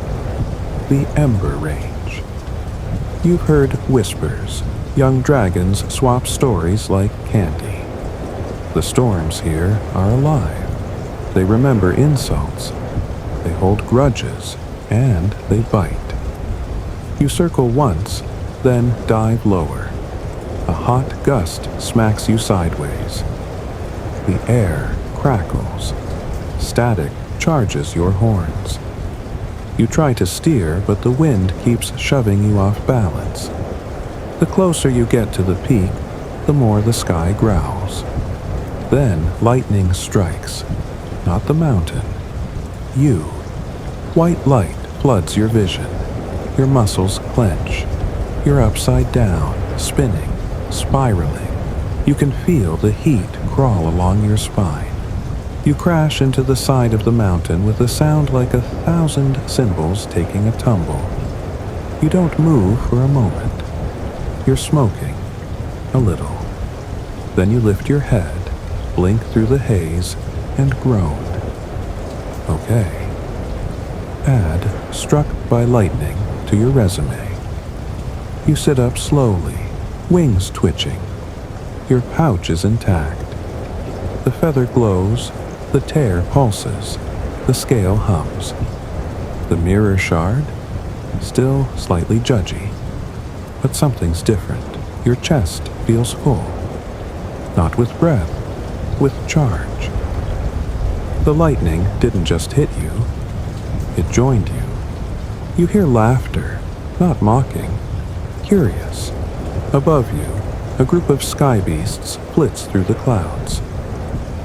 The Ember Range. You've heard whispers. Young dragons swap stories like candy. The storms here are alive. They remember insults. They hold grudges, and they bite. You circle once, then dive lower. A hot gust smacks you sideways. The air crackles. Static charges your horns. You try to steer, but the wind keeps shoving you off balance. The closer you get to the peak, the more the sky growls. Then lightning strikes. Not the mountain. You. White light floods your vision. Your muscles clench. You're upside down, spinning, spiraling. You can feel the heat crawl along your spine. You crash into the side of the mountain with a sound like 1,000 cymbals taking a tumble. You don't move for a moment. You're smoking. A little. Then you lift your head, blink through the haze, and groan. Okay. Add struck by lightning to your resume. You sit up slowly, wings twitching. Your pouch is intact. The feather glows, the tear pulses, the scale hums. The mirror shard? Still slightly judgy. But something's different. Your chest feels full. Not with breath, with charge. The lightning didn't just hit you, it joined you. You hear laughter, not mocking, curious. Above you, a group of sky beasts flits through the clouds.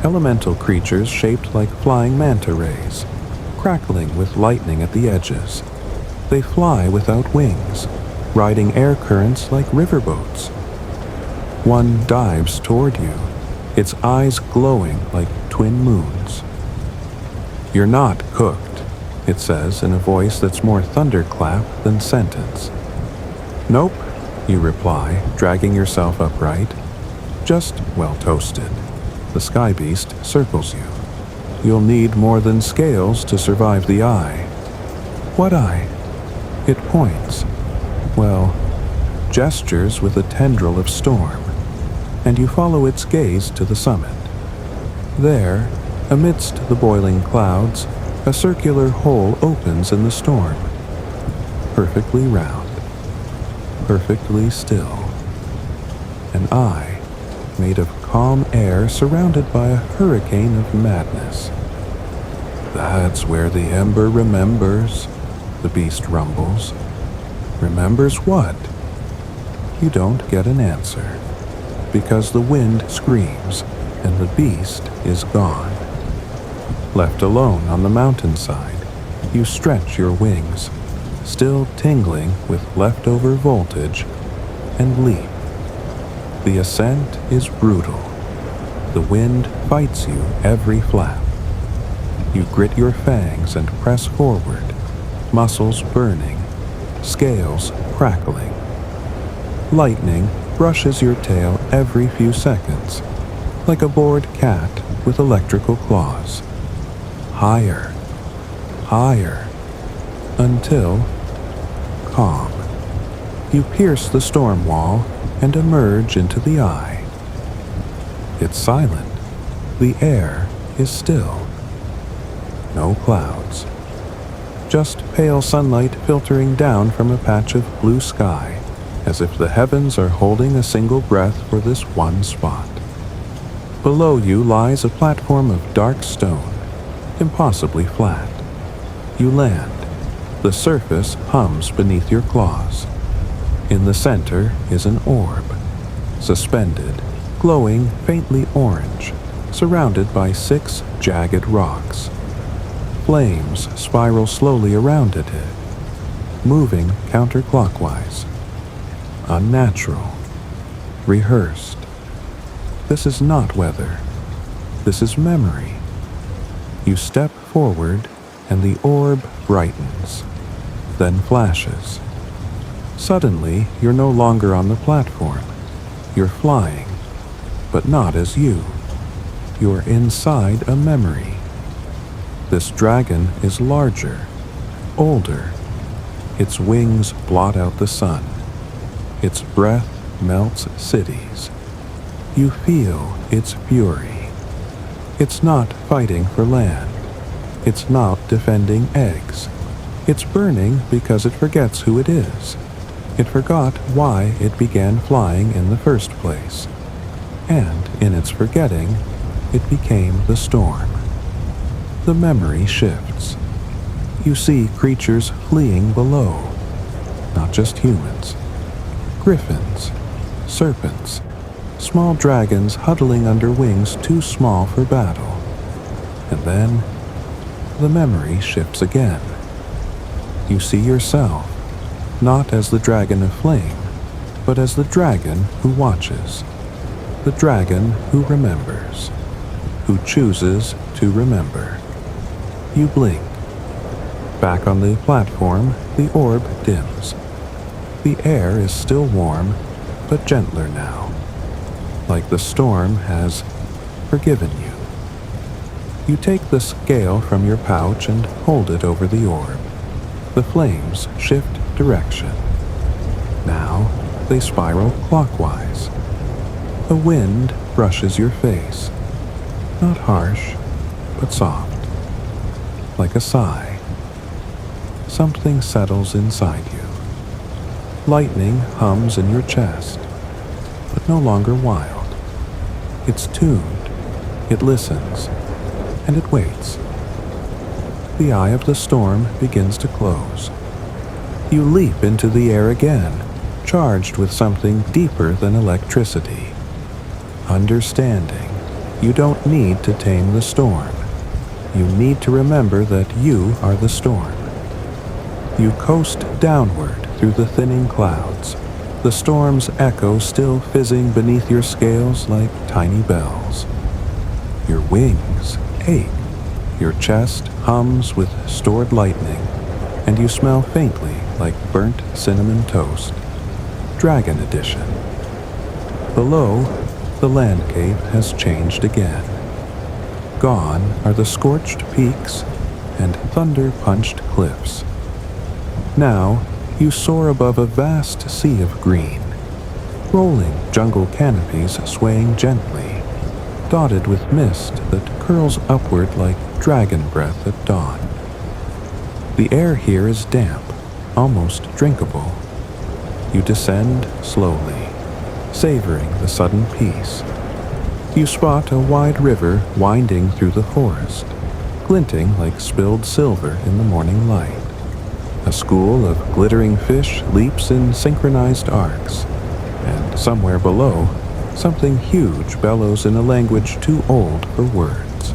Elemental creatures shaped like flying manta rays, crackling with lightning at the edges. They fly without wings, riding air currents like riverboats. One dives toward you, its eyes glowing like twin moons. "You're not cooked," it says in a voice that's more thunderclap than sentence. "Nope," you reply, dragging yourself upright. "Just well toasted." The sky beast circles you. "You'll need more than scales to survive the eye." "What eye?" It points. Well, gestures with a tendril of storm, and you follow its gaze to the summit. There, amidst the boiling clouds, a circular hole opens in the storm. Perfectly round. Perfectly still. An eye, made of calm air surrounded by a hurricane of madness. "That's where the ember remembers," the beast rumbles. "Remembers what?" You don't get an answer, because the wind screams and the beast is gone. Left alone on the mountainside, you stretch your wings, still tingling with leftover voltage, and leap. The ascent is brutal. The wind fights you every flap. You grit your fangs and press forward, muscles burning, scales crackling. Lightning brushes your tail every few seconds, like a bored cat with electrical claws. Higher, higher, until calm. You pierce the storm wall and emerge into the eye. It's silent. The air is still. No clouds. Just pale sunlight filtering down from a patch of blue sky, as if the heavens are holding a single breath for this one spot. Below you lies a platform of dark stone, impossibly flat. You land. The surface hums beneath your claws. In the center is an orb, suspended, glowing faintly orange, surrounded by 6 jagged rocks. Flames spiral slowly around it, moving counterclockwise. Unnatural. Rehearsed. This is not weather. This is memory. You step forward, and the orb brightens, then flashes. Suddenly, you're no longer on the platform. You're flying, but not as you. You're inside a memory. This dragon is larger, older. Its wings blot out the sun. Its breath melts cities. You feel its fury. It's not fighting for land. It's not defending eggs. It's burning because it forgets who it is. It forgot why it began flying in the first place. And in its forgetting, it became the storm. The memory shifts. You see creatures fleeing below, not just humans. Griffins, serpents, small dragons huddling under wings too small for battle. And then, the memory shifts again. You see yourself, not as the dragon of flame, but as the dragon who watches. The dragon who remembers, who chooses to remember. You blink. Back on the platform, the orb dims. The air is still warm, but gentler now, like the storm has forgiven you. You take the scale from your pouch and hold it over the orb. The flames shift direction. Now they spiral clockwise. A wind brushes your face, not harsh, but soft, like a sigh. Something settles inside you. Lightning hums in your chest, but no longer wild. It's tuned, it listens, and it waits. The eye of the storm begins to close. You leap into the air again, charged with something deeper than electricity. Understanding, you don't need to tame the storm. You need to remember that you are the storm. You coast downward through the thinning clouds, the storm's echo still fizzing beneath your scales like tiny bells. Your wings ache, your chest hums with stored lightning, and you smell faintly like burnt cinnamon toast. Dragon Edition. Below, the landscape has changed again. Gone are the scorched peaks and thunder-punched cliffs. Now, you soar above a vast sea of green, rolling jungle canopies swaying gently, dotted with mist that curls upward like dragon breath at dawn. The air here is damp, almost drinkable. You descend slowly, savoring the sudden peace. You spot a wide river winding through the forest, glinting like spilled silver in the morning light. A school of glittering fish leaps in synchronized arcs, and somewhere below, something huge bellows in a language too old for words.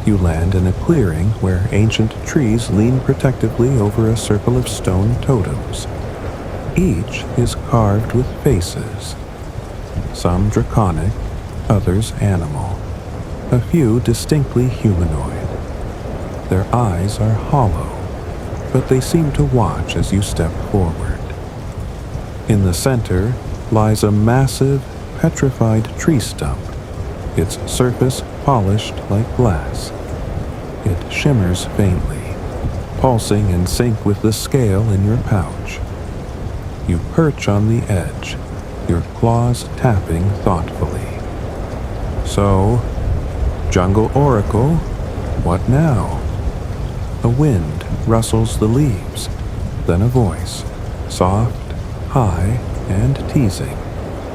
You land in a clearing where ancient trees lean protectively over a circle of stone totems. Each is carved with faces, some draconic, others animal, a few distinctly humanoid. Their eyes are hollow, but they seem to watch as you step forward. In the center lies a massive, petrified tree stump, its surface polished like glass. It shimmers faintly, pulsing in sync with the scale in your pouch. You perch on the edge, your claws tapping thoughtfully. So, Jungle Oracle, what now? A wind rustles the leaves, then a voice, soft, high, and teasing,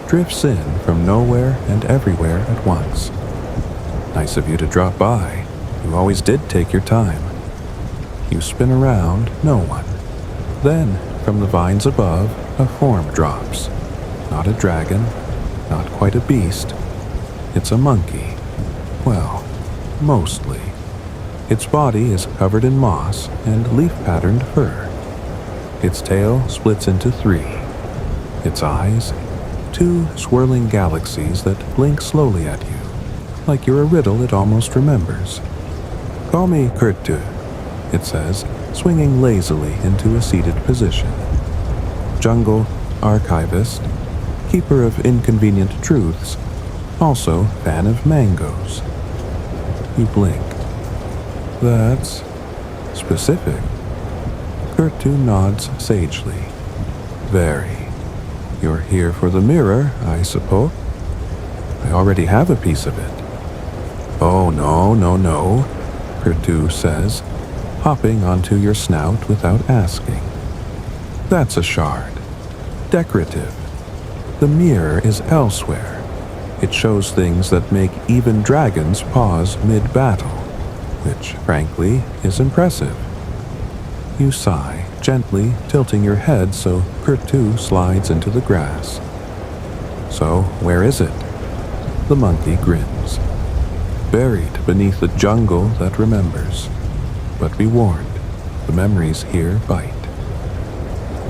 drifts in from nowhere and everywhere at once. Nice of you to drop by. You always did take your time. You spin around, no one. Then, from the vines above, a form drops. Not a dragon, not quite a beast. It's a monkey. Well, mostly. Its body is covered in moss and leaf-patterned fur. Its tail splits into three. Its eyes, two swirling galaxies that blink slowly at you, like you're a riddle it almost remembers. Call me Kurtu, it says, swinging lazily into a seated position. Jungle archivist, keeper of inconvenient truths, also fan of mangoes. You blink. That's specific. Kurtu nods sagely. Very. You're here for the mirror, I suppose. I already have a piece of it. Oh, no, Kurtu says, hopping onto your snout without asking. That's a shard. Decorative. The mirror is elsewhere. It shows things that make even dragons pause mid-battle, which, frankly, is impressive. You sigh, gently tilting your head so Kurtu slides into the grass. So, where is it? The monkey grins. Buried beneath the jungle that remembers. But be warned, the memories here bite.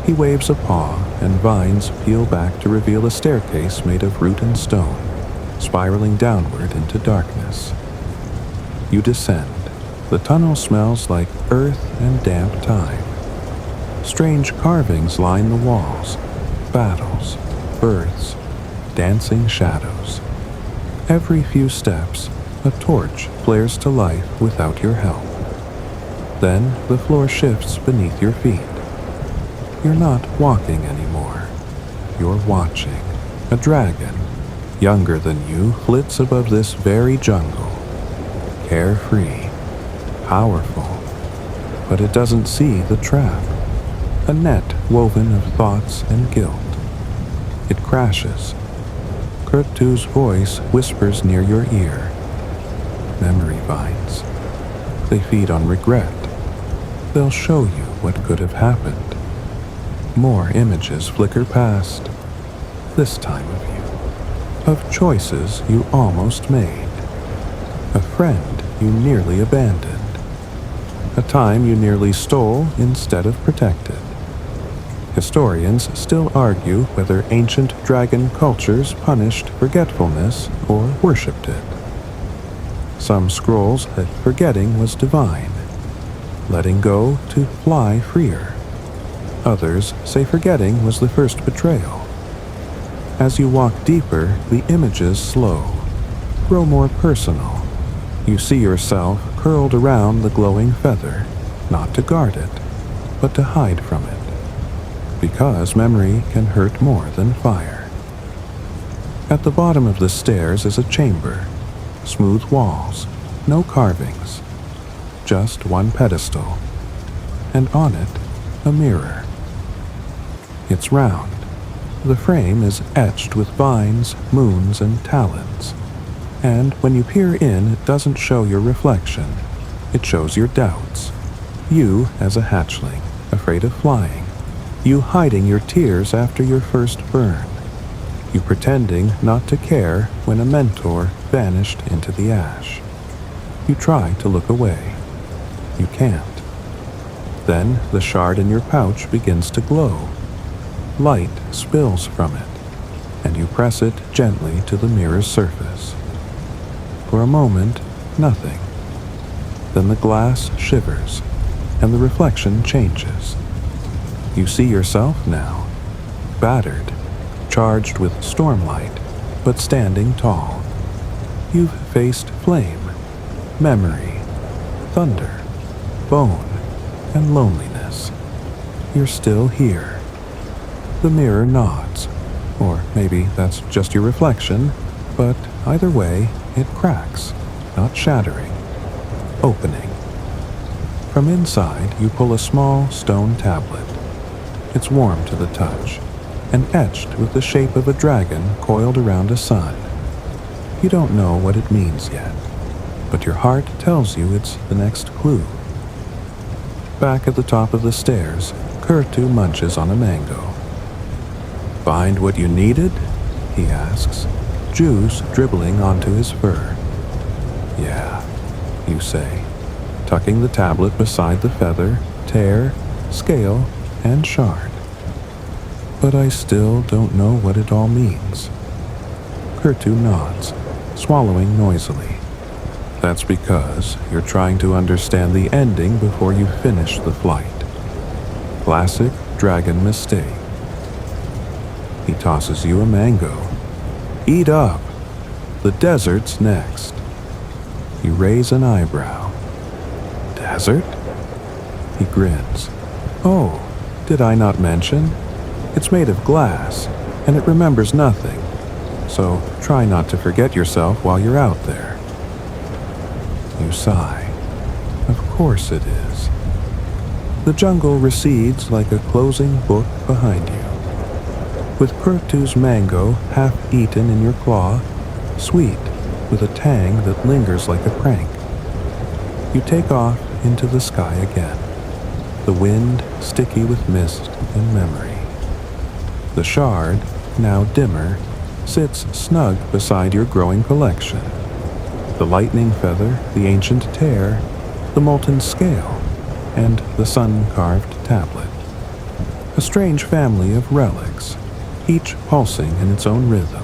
He waves a paw, and vines peel back to reveal a staircase made of root and stone, spiraling downward into darkness. You descend. The tunnel smells like earth and damp time. Strange carvings line the walls, battles, births, dancing shadows. Every few steps, a torch flares to life without your help. Then the floor shifts beneath your feet. You're not walking anymore. you're watching. A dragon, younger than you, flits above this very jungle. Carefree, powerful, but it doesn't see the trap. A net woven of thoughts and guilt. It crashes. Kurtu's voice whispers near your ear. Memory vines. They feed on regret. They'll show you what could have happened. More images flicker past. This time of you. Of choices you almost made. A friend you nearly abandoned. A time you nearly stole instead of protected. Historians still argue whether ancient dragon cultures punished forgetfulness or worshipped it. Some scrolls that forgetting was divine, letting go to fly freer. Others say forgetting was the first betrayal. As you walk deeper, the images slow, grow more personal. You see yourself curled around the glowing feather, not to guard it, but to hide from it. Because memory can hurt more than fire. At the bottom of the stairs is a chamber. Smooth walls, no carvings. Just one pedestal. And on it, a mirror. It's round. The frame is etched with vines, moons, and talons. And when you peer in, it doesn't show your reflection. It shows your doubts. You as a hatchling, afraid of flying. You hiding your tears after your first burn. You pretending not to care when a mentor vanished into the ash. You try to look away. You can't. Then the shard in your pouch begins to glow. Light spills from it, and you press it gently to the mirror's surface. For a moment, nothing. Then the glass shivers, and the reflection changes. You see yourself now, battered, charged with stormlight, but standing tall. You've faced flame, memory, thunder, bone, and loneliness. You're still here. The mirror nods, or maybe that's just your reflection, but either way, it cracks, not shattering, opening. From inside, you pull a small stone tablet. It's warm to the touch, and etched with the shape of a dragon coiled around a sun. You don't know what it means yet, but your heart tells you it's the next clue. Back at the top of the stairs, Kurtu munches on a mango. "Find what you needed?" he asks, juice dribbling onto his fur. "Yeah," you say, tucking the tablet beside the feather, tear, scale, and shard. "But I still don't know what it all means." Kurtu nods, swallowing noisily. "That's because you're trying to understand the ending before you finish the flight. Classic dragon mistake." He tosses you a mango. "Eat up. The desert's next." You raise an eyebrow. "Desert?" He grins. "Oh, did I not mention? It's made of glass, and it remembers nothing, so try not to forget yourself while you're out there." You sigh. Of course it is. The jungle recedes like a closing book behind you. With Kurtu's mango half eaten in your claw, sweet, with a tang that lingers like a prank. You take off into the sky again, the wind sticky with mist and memory. The shard, now dimmer, sits snug beside your growing collection. The lightning feather, the ancient tear, the molten scale, and the sun-carved tablet. A strange family of relics, each pulsing in its own rhythm,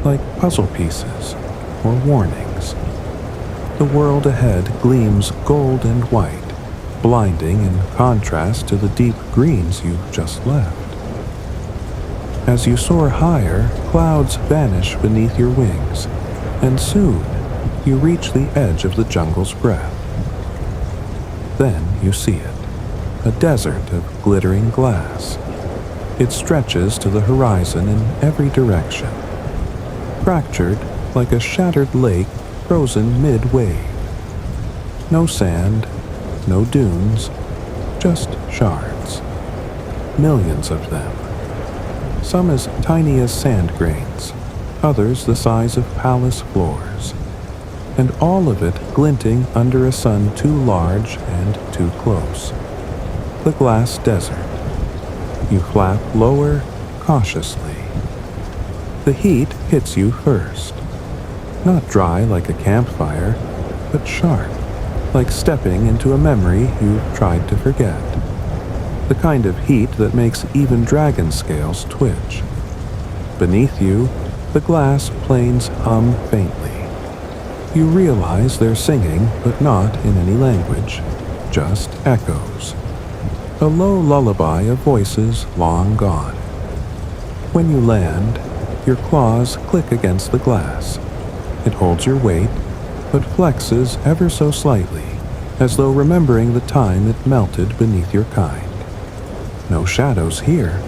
like puzzle pieces or warnings. The world ahead gleams gold and white, blinding in contrast to the deep greens you've just left. As you soar higher, clouds vanish beneath your wings, and soon you reach the edge of the jungle's breath. Then you see it, a desert of glittering glass. It stretches to the horizon in every direction, fractured like a shattered lake frozen mid-wave. No sand, no dunes, just shards. Millions of them. Some as tiny as sand grains, others the size of palace floors, and all of it glinting under a sun too large and too close. The glass desert. You flap lower, cautiously. The heat hits you first. Not dry like a campfire, but sharp, like stepping into a memory you've tried to forget. The kind of heat that makes even dragon scales twitch. Beneath you, the glass planes hum faintly. You realize they're singing, but not in any language, just echoes. A low lullaby of voices long gone. When you land, your claws click against the glass. It holds your weight, but flexes ever so slightly, as though remembering the time it melted beneath your kind. No shadows here,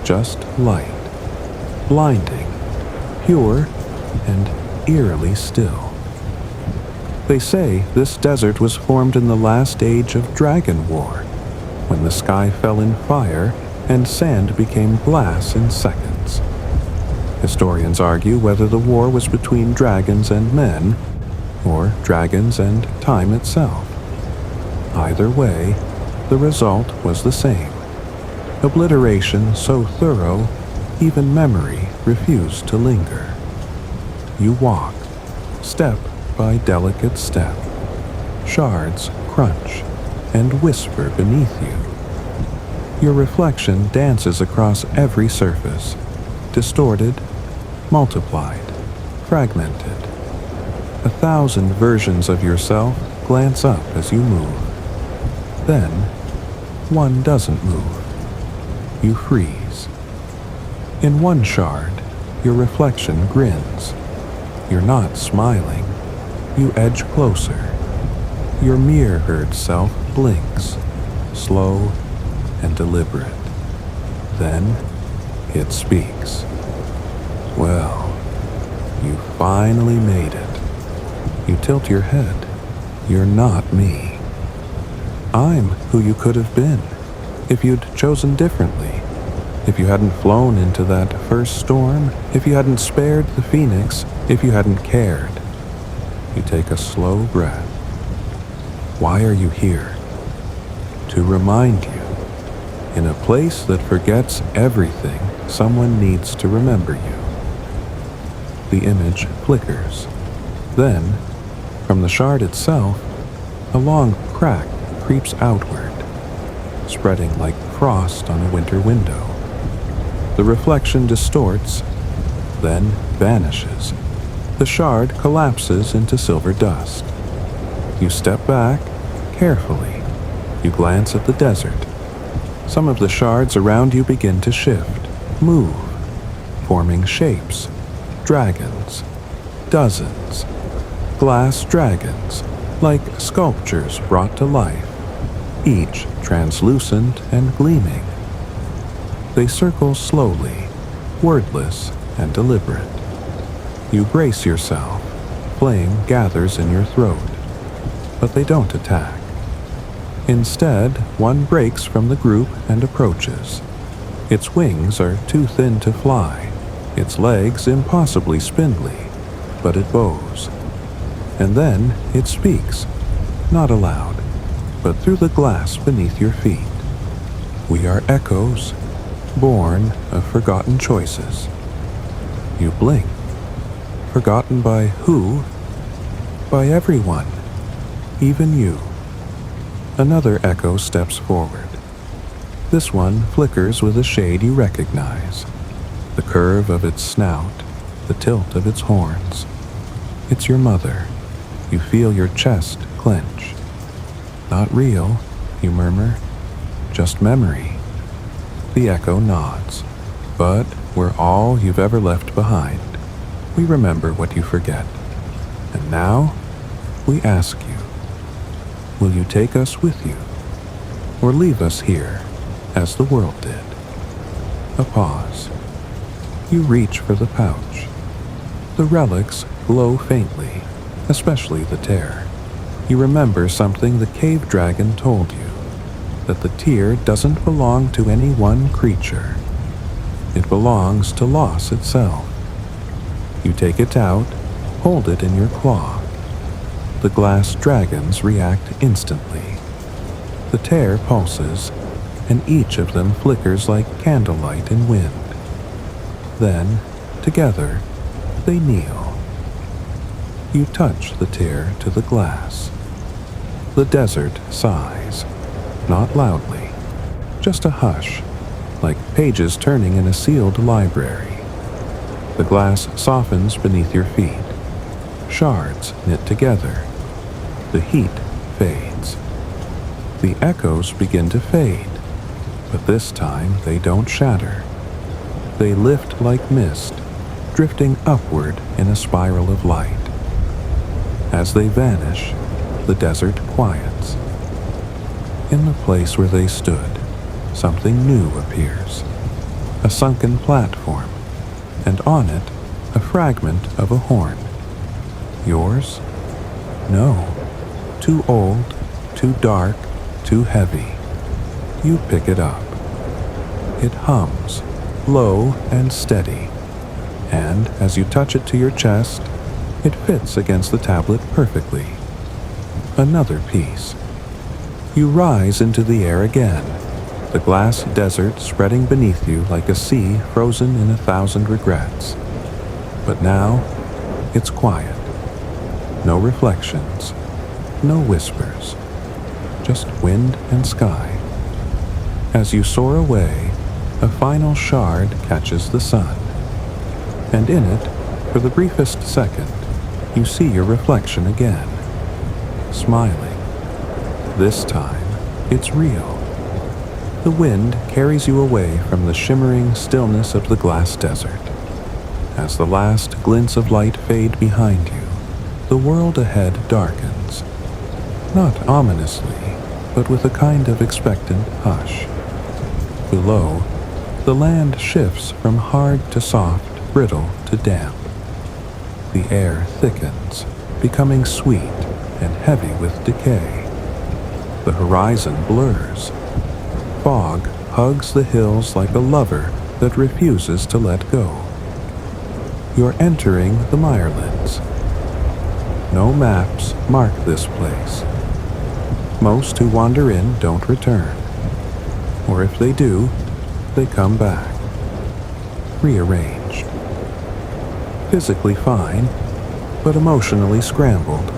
just light, blinding, pure, and eerily still. They say this desert was formed in the last age of Dragon War, when the sky fell in fire and sand became glass in seconds. Historians argue whether the war was between dragons and men, or dragons and time itself. Either way, the result was the same. Obliteration so thorough, even memory refused to linger. You walk, step by delicate step. Shards crunch and whisper beneath you. Your reflection dances across every surface, distorted, multiplied, fragmented. 1,000 versions of yourself glance up as you move. Then, one doesn't move. You freeze. In one shard, your reflection grins. You're not smiling. You edge closer. Your mirrored self blinks, slow and deliberate. Then, it speaks. Well, you finally made it. You tilt your head. You're not me. I'm who you could have been, if you'd chosen differently. If you hadn't flown into that first storm, if you hadn't spared the phoenix, if you hadn't cared. You take a slow breath. Why are you here? To remind you, in a place that forgets everything, someone needs to remember you. The image flickers. Then, from the shard itself, a long crack creeps outward, spreading like frost on a winter window. The reflection distorts, then vanishes. The shard collapses into silver dust. You step back, carefully. You glance at the desert. Some of the shards around you begin to shift, move, forming shapes. Dragons. Dozens. Glass dragons, like sculptures brought to life, each translucent and gleaming. They circle slowly, wordless and deliberate. You brace yourself. Flame gathers in your throat. But they don't attack. Instead, one breaks from the group and approaches. Its wings are too thin to fly, its legs impossibly spindly, but it bows. And then it speaks, not aloud, but through the glass beneath your feet. We are echoes, born of forgotten choices. You blink. Forgotten by who? By everyone, even you. Another echo steps forward. This one flickers with a shade you recognize. The curve of its snout, the tilt of its horns. It's your mother. You feel your chest clench. Not real, you murmur. Just memory. The echo nods. But we're all you've ever left behind. We remember what you forget. And now, we ask you, will you take us with you? Or leave us here, as the world did? A pause. You reach for the pouch. The relics glow faintly, especially the tear. You remember something the cave dragon told you, that the tear doesn't belong to any one creature. It belongs to loss itself. You take it out, hold it in your claw. The glass dragons react instantly. The tear pulses, and each of them flickers like candlelight in wind. Then, together, they kneel. You touch the tear to the glass. The desert sighs, not loudly, just a hush, like pages turning in a sealed library. The glass softens beneath your feet. Shards knit together. The heat fades. The echoes begin to fade, but this time they don't shatter. They lift like mist, drifting upward in a spiral of light. As they vanish, the desert quiets. In the place where they stood, something new appears. A sunken platform, and on it, a fragment of a horn. Yours? No. Too old, too dark, too heavy. You pick it up. It hums, low and steady, and as you touch it to your chest, it fits against the tablet perfectly. Another piece. You rise into the air again, the glass desert spreading beneath you like a sea frozen in 1,000 regrets. But now, it's quiet. No reflections, no whispers, just wind and sky. As you soar away, a final shard catches the sun, and in it, for the briefest second, you see your reflection again, smiling. This time, it's real. The wind carries you away from the shimmering stillness of the glass desert. As the last glints of light fade behind you, the world ahead darkens, not ominously, but with a kind of expectant hush. Below, the land shifts from hard to soft, brittle to damp. The air thickens, becoming sweet and heavy with decay. The horizon blurs. Fog hugs the hills like a lover that refuses to let go. You're entering the Mirelands. No maps mark this place. Most who wander in don't return. Or if they do, they come back, rearranged. Physically fine, but emotionally scrambled,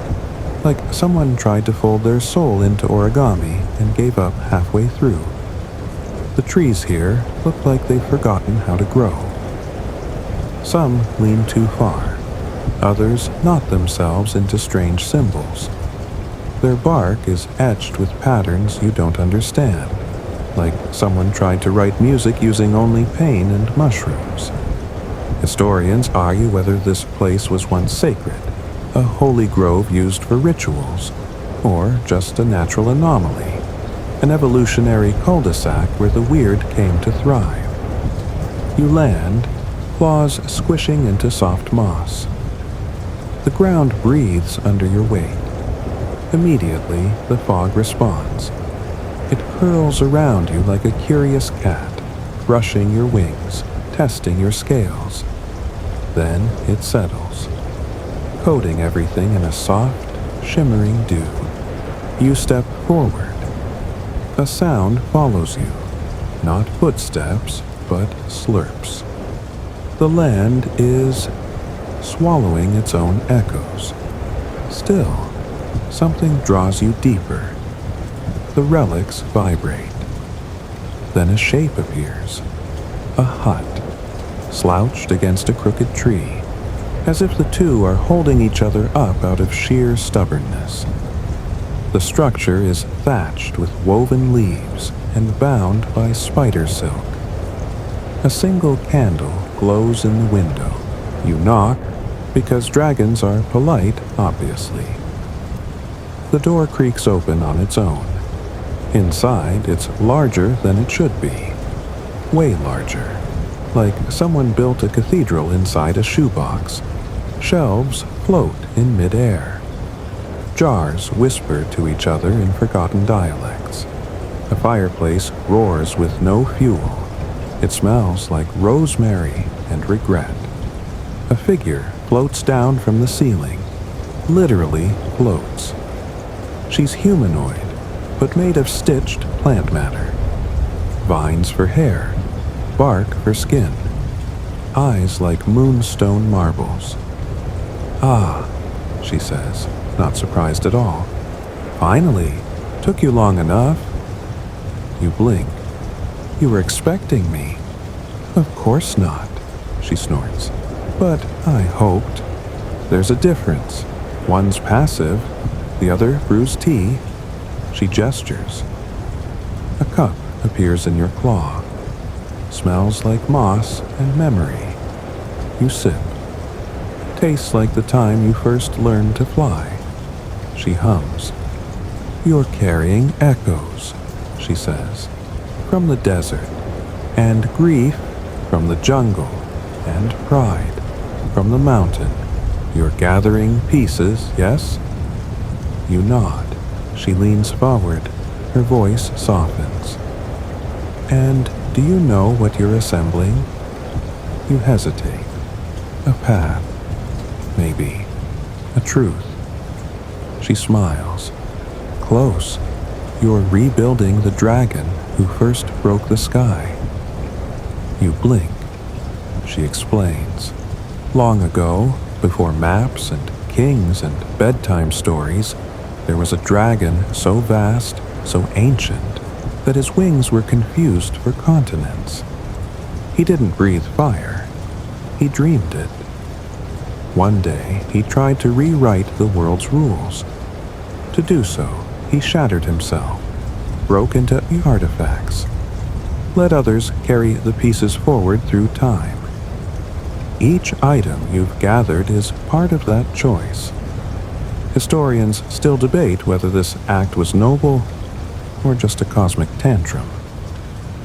like someone tried to fold their soul into origami and gave up halfway through. The trees here look like they've forgotten how to grow. Some lean too far, others knot themselves into strange symbols. Their bark is etched with patterns you don't understand, like someone tried to write music using only pain and mushrooms. Historians argue whether this place was once sacred, a holy grove used for rituals, or just a natural anomaly, an evolutionary cul-de-sac where the weird came to thrive. You land, claws squishing into soft moss. The ground breathes under your weight. Immediately, the fog responds. It curls around you like a curious cat, brushing your wings, testing your scales. Then it settles, coating everything in a soft, shimmering dew. You step forward. A sound follows you, not footsteps, but slurps. The land is swallowing its own echoes. Still, something draws you deeper. The relics vibrate. Then a shape appears. A hut, slouched against a crooked tree, as if the two are holding each other up out of sheer stubbornness. The structure is thatched with woven leaves and bound by spider silk. A single candle glows in the window. You knock, because dragons are polite, obviously. The door creaks open on its own. Inside, it's larger than it should be. Way larger. like someone built a cathedral inside a shoebox. Shelves float in mid-air. Jars whisper to each other in forgotten dialects. A fireplace roars with no fuel. It smells like rosemary and regret. A figure floats down from the ceiling, literally floats. She's humanoid, but made of stitched plant matter. Vines for hair, bark for skin, eyes like moonstone marbles. "Ah," she says, not surprised at all. "Finally, took you long enough." You blink. "You were expecting me." "Of course not," she snorts. "But I hoped. There's a difference. One's passive, the other brews tea." She gestures. A cup appears in your claw. Smells like moss and memory. You sip. Tastes like the time you first learned to fly. She hums. "You're carrying echoes," she says, "from the desert, and grief from the jungle, and pride from the mountain. You're gathering pieces, yes?" You nod. She leans forward. Her voice softens. "And do you know what you're assembling?" You hesitate. A path. Maybe. A truth. She smiles. "Close. You're rebuilding the dragon who first broke the sky." You blink. She explains. "Long ago, before maps and kings and bedtime stories, there was a dragon so vast, so ancient, that his wings were confused for continents. He didn't breathe fire. He dreamed it. One day, he tried to rewrite the world's rules. To do so, he shattered himself, broke into artifacts, let others carry the pieces forward through time. Each item you've gathered is part of that choice. Historians still debate whether this act was noble or just a cosmic tantrum.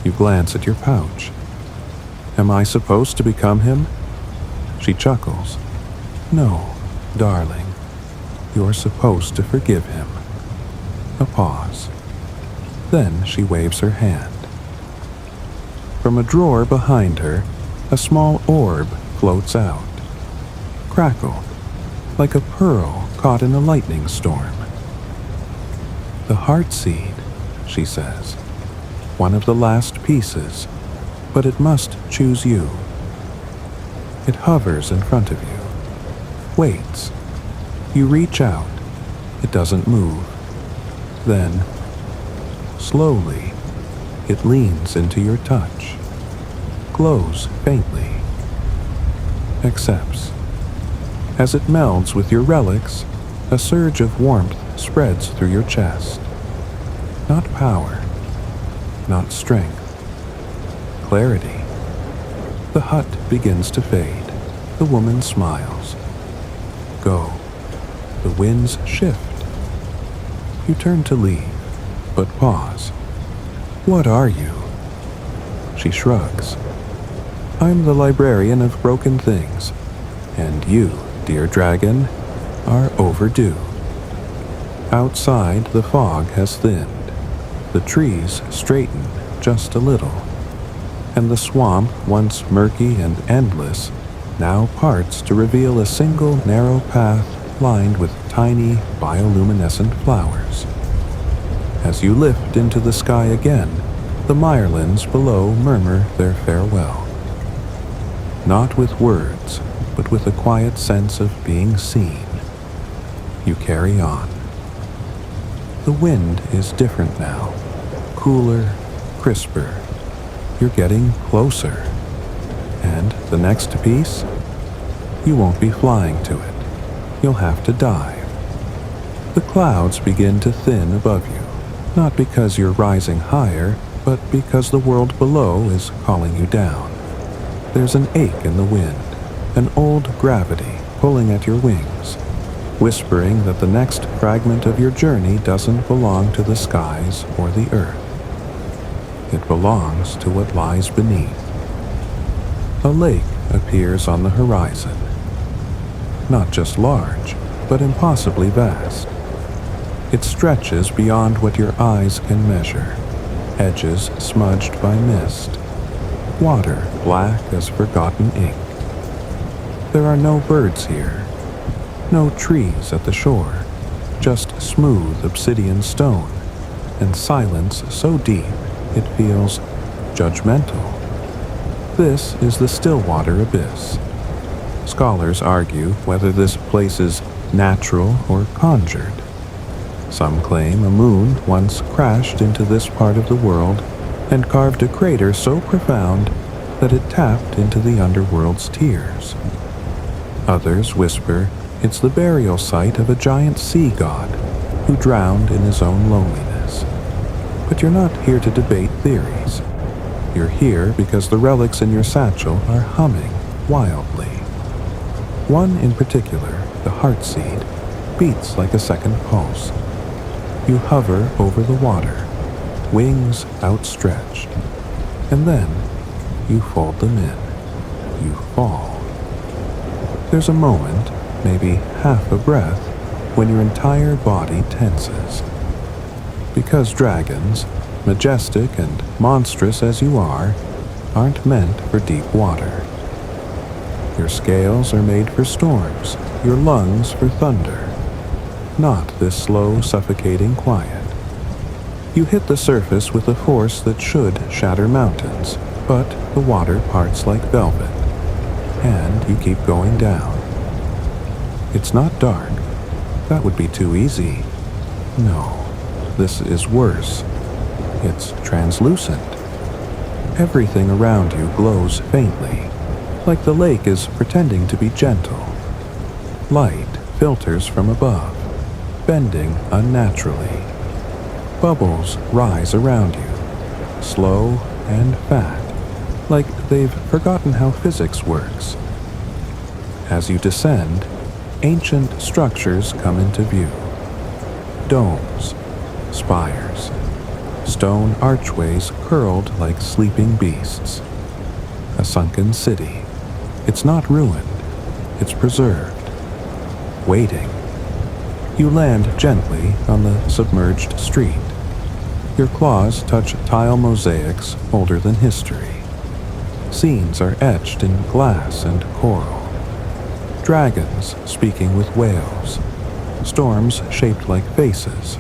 You glance at your pouch. "Am I supposed to become him?" She chuckles. "No, darling. You're supposed to forgive him." A pause. Then she waves her hand. From a drawer behind her, a small orb floats out. Crackled, like a pearl caught in a lightning storm. "The heart seed," she says. "One of the last pieces, but it must choose you." It hovers in front of you. Waits. You reach out. It doesn't move. Then, slowly, it leans into your touch. Glows faintly. Accepts. As it melds with your relics, a surge of warmth spreads through your chest. Not power. Not strength. Clarity. The hut begins to fade. The woman smiles. Go. The winds shift. You turn to leave, but pause. "What are you?" She shrugs. "I'm the librarian of broken things, and you, dear dragon, are overdue." Outside, the fog has thinned. The trees straighten just a little, and the swamp, once murky and endless, now parts to reveal a single narrow path lined with tiny bioluminescent flowers. As you lift into the sky again, the myerlands below murmur their farewell. Not with words, but with a quiet sense of being seen. You carry on. The wind is different now, cooler, crisper. You're getting closer. And the next piece? You won't be flying to it. You'll have to dive. The clouds begin to thin above you, not because you're rising higher, but because the world below is calling you down. There's an ache in the wind, an old gravity pulling at your wings, whispering that the next fragment of your journey doesn't belong to the skies or the earth. It belongs to what lies beneath. A lake appears on the horizon. Not just large, but impossibly vast. It stretches beyond what your eyes can measure, edges smudged by mist, water black as forgotten ink. There are no birds here, no trees at the shore, just smooth obsidian stone, and silence so deep it feels judgmental. This is the Stillwater Abyss. Scholars argue whether this place is natural or conjured. Some claim a moon once crashed into this part of the world and carved a crater so profound that it tapped into the underworld's tears. Others whisper it's the burial site of a giant sea god who drowned in his own loneliness. But you're not here to debate theories. You're here because the relics in your satchel are humming wildly. One in particular, the heartseed, beats like a second pulse. You hover over the water, wings outstretched, and then you fold them in. You fall. There's a moment, maybe half a breath, when your entire body tenses. Because dragons, majestic and monstrous as you are, aren't meant for deep water. Your scales are made for storms, your lungs for thunder, not this slow, suffocating quiet. You hit the surface with a force that should shatter mountains, but the water parts like velvet, and you keep going down. It's not dark. That would be too easy. No, this is worse. It's translucent. Everything around you glows faintly, like the lake is pretending to be gentle. Light filters from above, bending unnaturally. Bubbles rise around you, slow and fat, like they've forgotten how physics works. As you descend, ancient structures come into view. Domes, spires, stone archways curled like sleeping beasts. A sunken city. It's not ruined, it's preserved, waiting. You land gently on the submerged street. Your claws touch tile mosaics older than history. Scenes are etched in glass and coral. Dragons speaking with whales. Storms shaped like faces.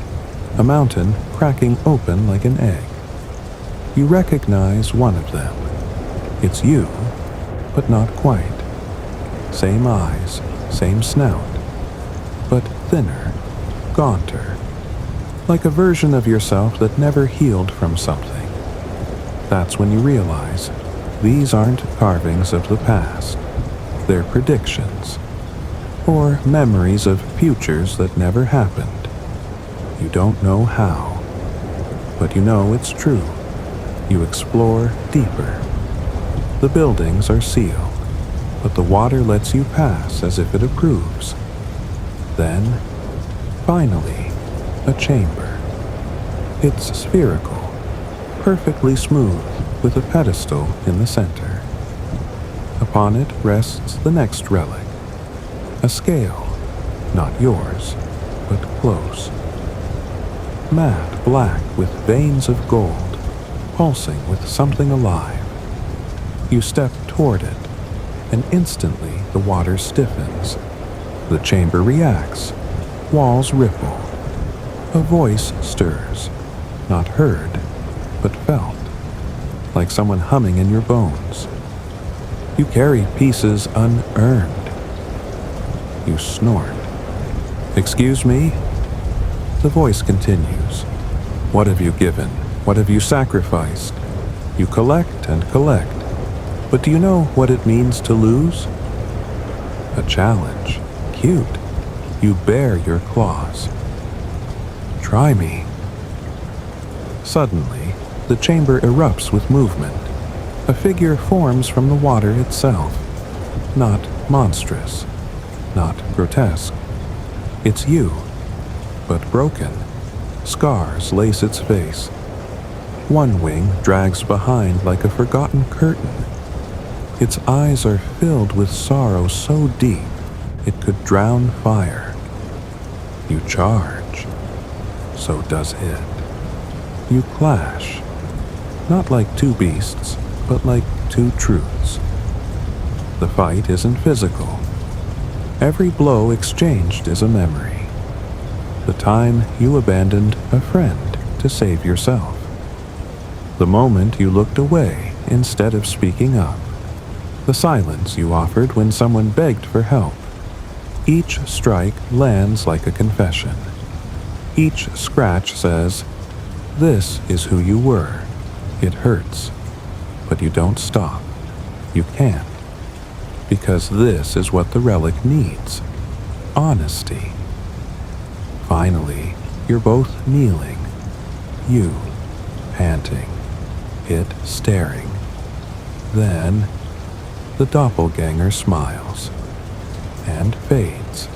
A mountain cracking open like an egg. You recognize one of them. It's you, but not quite. Same eyes, same snout, but thinner, gaunter, like a version of yourself that never healed from something. That's when you realize these aren't carvings of the past. They're predictions, or memories of futures that never happened. You don't know how, but you know it's true. You explore deeper. The buildings are sealed, but the water lets you pass as if it approves. Then, finally, a chamber. It's spherical, perfectly smooth, with a pedestal in the center. Upon it rests the next relic, a scale, not yours, but close. Matte black with veins of gold, pulsing with something alive. You step toward it, and instantly the water stiffens. The chamber reacts, walls ripple. A voice stirs, not heard, but felt, like someone humming in your bones. You carry pieces unearned. You snort. Excuse me? The voice continues. What have you given? What have you sacrificed? You collect and collect. But do you know what it means to lose? A challenge. Cute. You bare your claws. Try me. Suddenly, the chamber erupts with movement. A figure forms from the water itself. Not monstrous. Not grotesque. It's you, but broken. Scars lace its face. One wing drags behind like a forgotten curtain. Its eyes are filled with sorrow so deep it could drown fire. You charge. So does it. You clash. Not like two beasts, but like two truths. The fight isn't physical. Every blow exchanged is a memory. The time you abandoned a friend to save yourself. The moment you looked away instead of speaking up. The silence you offered when someone begged for help. Each strike lands like a confession. Each scratch says, "This is who you were. It hurts." But you don't stop. You can't. Because this is what the relic needs. Honesty. Finally, you're both kneeling. You, panting. It staring. Then, the doppelganger smiles. And fades.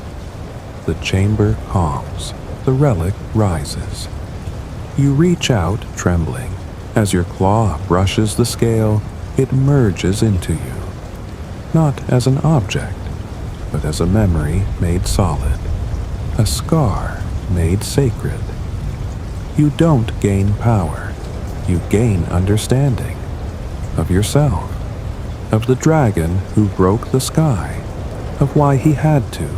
The chamber calms. The relic rises. You reach out, trembling. As your claw brushes the scale, it merges into you. Not as an object, but as a memory made solid. A scar made sacred. You don't gain power. You gain understanding. Of yourself. Of the dragon who broke the sky. Of why he had to.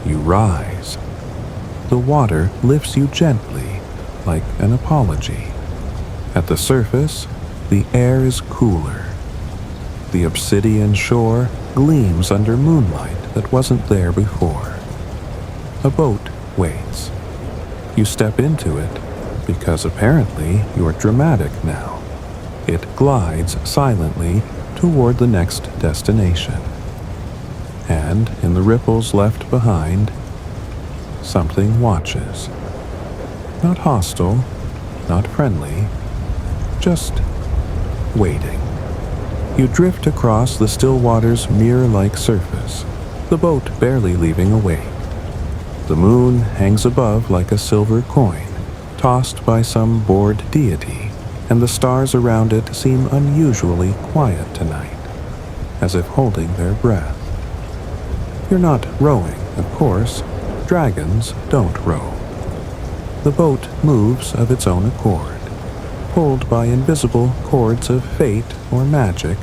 You rise. The water lifts you gently, like an apology. At the surface, the air is cooler. The obsidian shore gleams under moonlight that wasn't there before. A boat waits. You step into it, because apparently you're dramatic now. It glides silently toward the next destination. And in the ripples left behind, something watches. Not hostile, not friendly, just waiting. You drift across the still water's mirror-like surface, the boat barely leaving a wake. The moon hangs above like a silver coin, tossed by some bored deity, and the stars around it seem unusually quiet tonight, as if holding their breath. You're not rowing, of course. Dragons don't row. The boat moves of its own accord, pulled by invisible cords of fate or magic,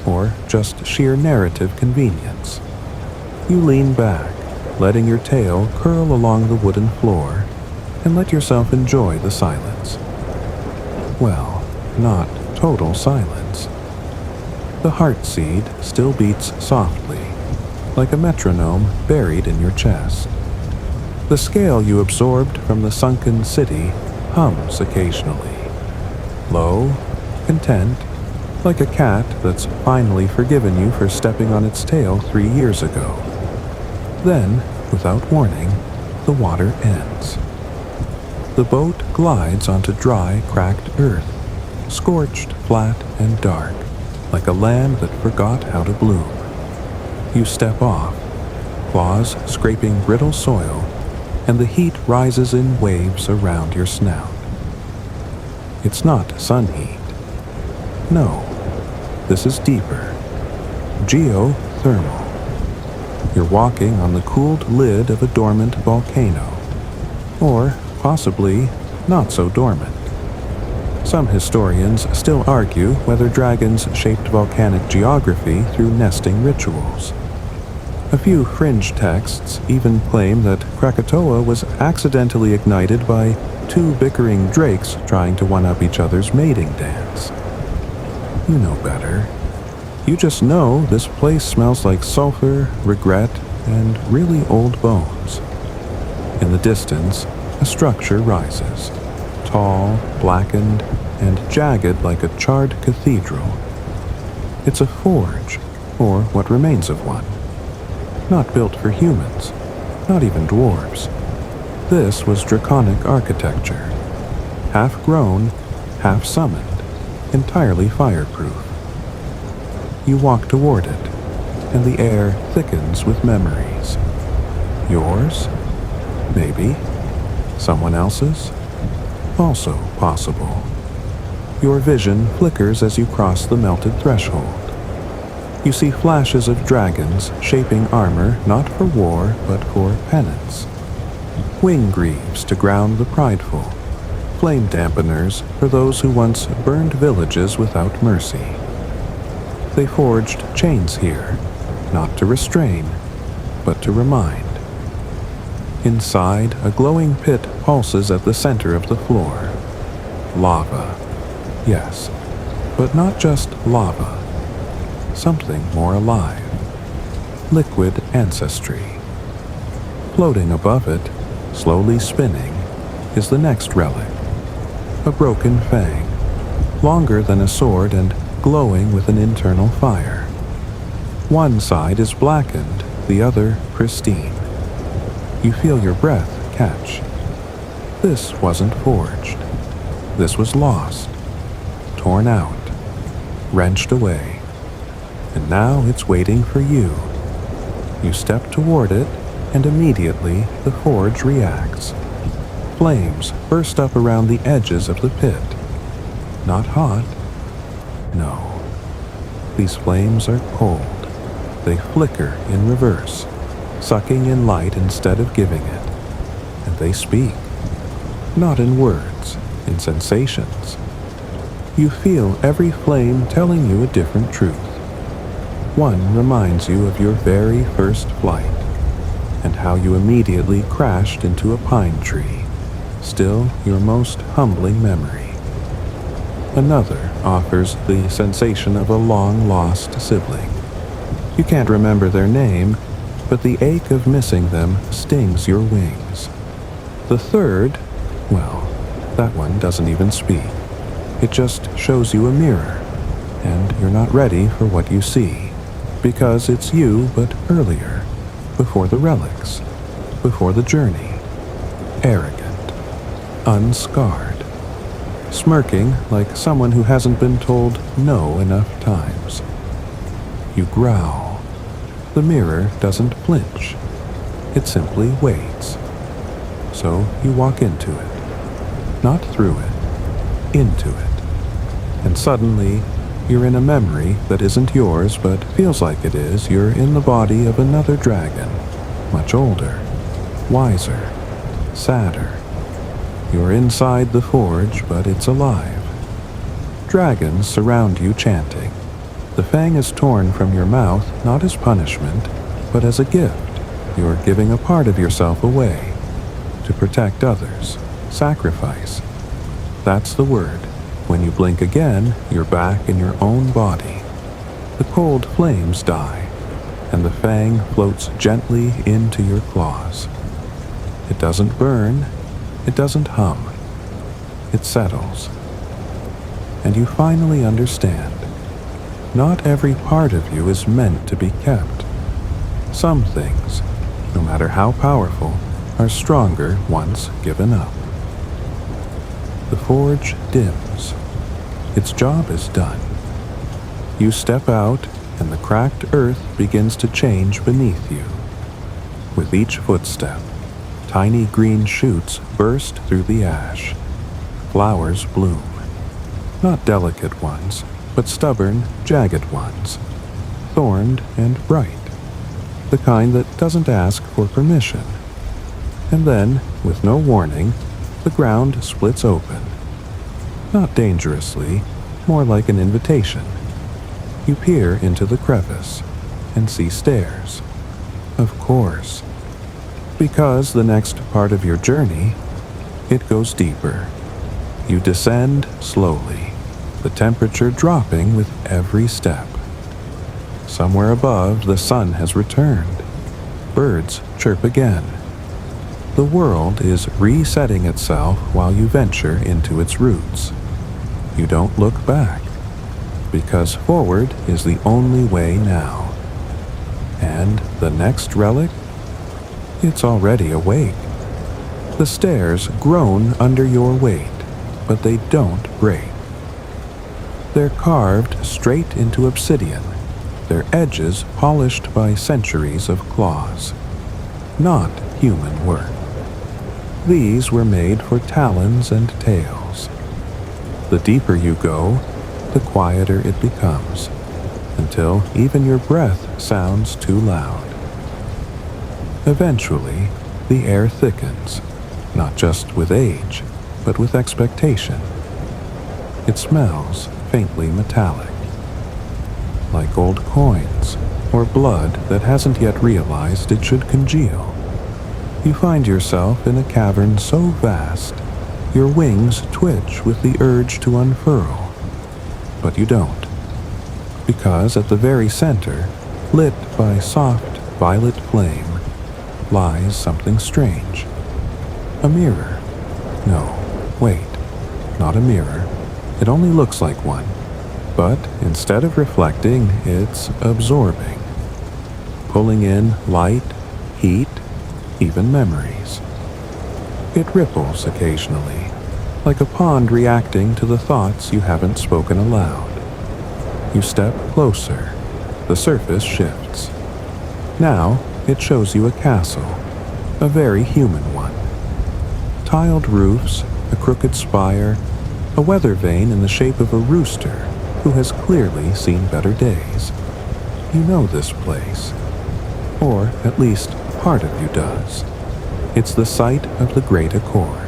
or just sheer narrative convenience. You lean back, letting your tail curl along the wooden floor, and let yourself enjoy the silence. Well, not total silence. The heart seed still beats softly, like a metronome buried in your chest. The scale you absorbed from the sunken city hums occasionally. Low, content, like a cat that's finally forgiven you for stepping on its tail 3 years ago. Then, without warning, the water ends. The boat glides onto dry, cracked earth, scorched, flat, and dark, like a land that forgot how to bloom. You step off, claws scraping brittle soil, and the heat rises in waves around your snout. It's not sun heat. No, this is deeper. Geothermal. You're walking on the cooled lid of a dormant volcano. Or, possibly, not so dormant. Some historians still argue whether dragons shaped volcanic geography through nesting rituals. A few fringe texts even claim that Krakatoa was accidentally ignited by 2 bickering drakes trying to one-up each other's mating dance. You know better. You just know this place smells like sulfur, regret, and really old bones. In the distance, a structure rises, tall, blackened, and jagged like a charred cathedral. It's a forge, or what remains of one. Not built for humans, not even dwarves. This was draconic architecture, half grown, half summoned, entirely fireproof. You walk toward it, and the air thickens with memories. Yours? Maybe. Someone else's? Also possible. Your vision flickers as you cross the melted threshold. You see flashes of dragons shaping armor not for war but for penance. Wing greaves to ground the prideful, flame dampeners for those who once burned villages without mercy. They forged chains here, not to restrain, but to remind. Inside, a glowing pit pulses at the center of the floor. Lava. Yes, but not just lava. Something more alive. Liquid ancestry. Floating above it, slowly spinning, is the next relic. A broken fang, longer than a sword and glowing with an internal fire. One side is blackened, the other pristine. You feel your breath catch. This wasn't forged. This was lost, torn out, wrenched away. And now it's waiting for you. You step toward it, and immediately the forge reacts. Flames burst up around the edges of the pit. Not hot. No. These flames are cold. They flicker in reverse, sucking in light instead of giving it. And they speak. Not in words, in sensations. You feel every flame telling you a different truth. One reminds you of your very first flight, and how you immediately crashed into a pine tree, still your most humbling memory. Another offers the sensation of a long-lost sibling. You can't remember their name, but the ache of missing them stings your wings. The third, well, that one doesn't even speak. It just shows you a mirror, and you're not ready for what you see, because it's you but earlier, before the relics, before the journey. Arrogant, unscarred, smirking like someone who hasn't been told no enough times. You growl. The mirror doesn't flinch. It simply waits. So you walk into it. Not through it. Into it. And suddenly, you're in a memory that isn't yours but feels like it is. You're in the body of another dragon. Much older. Wiser. Sadder. You're inside the forge, but it's alive. Dragons surround you chanting. The fang is torn from your mouth not as punishment, but as a gift. You're giving a part of yourself away. To protect others. Sacrifice. That's the word. When you blink again, you're back in your own body. The cold flames die, and the fang floats gently into your claws. It doesn't burn. It doesn't hum. It settles. And you finally understand. Not every part of you is meant to be kept. Some things, no matter how powerful, are stronger once given up. The forge dims. Its job is done. You step out, and the cracked earth begins to change beneath you. With each footstep, tiny green shoots burst through the ash. Flowers bloom. Not delicate ones, but stubborn, jagged ones. Thorned and bright. The kind that doesn't ask for permission. And then, with no warning, the ground splits open. Not dangerously, more like an invitation. You peer into the crevice and see stairs. Of course. Because the next part of your journey, it goes deeper. You descend slowly, the temperature dropping with every step. Somewhere above, the sun has returned. Birds chirp again. The world is resetting itself while you venture into its roots. You don't look back, because forward is the only way now. And the next relic? It's already awake. The stairs groan under your weight, but they don't break. They're carved straight into obsidian, their edges polished by centuries of claws. Not human work. These were made for talons and tails. The deeper you go, the quieter it becomes, until even your breath sounds too loud. Eventually, the air thickens, not just with age, but with expectation. It smells faintly metallic, like old coins or blood that hasn't yet realized it should congeal. You find yourself in a cavern so vast, your wings twitch with the urge to unfurl. But you don't, because at the very center, lit by soft violet flame, lies something strange. A mirror. No, wait, not a mirror. It only looks like one, but instead of reflecting, it's absorbing, pulling in light, heat, even memories. It ripples occasionally, like a pond reacting to the thoughts you haven't spoken aloud. You step closer. The surface shifts. Now, it shows you a castle, a very human one. Tiled roofs, a crooked spire, a weather vane in the shape of a rooster who has clearly seen better days. You know this place, or at least part of you does. It's the site of the Great Accord.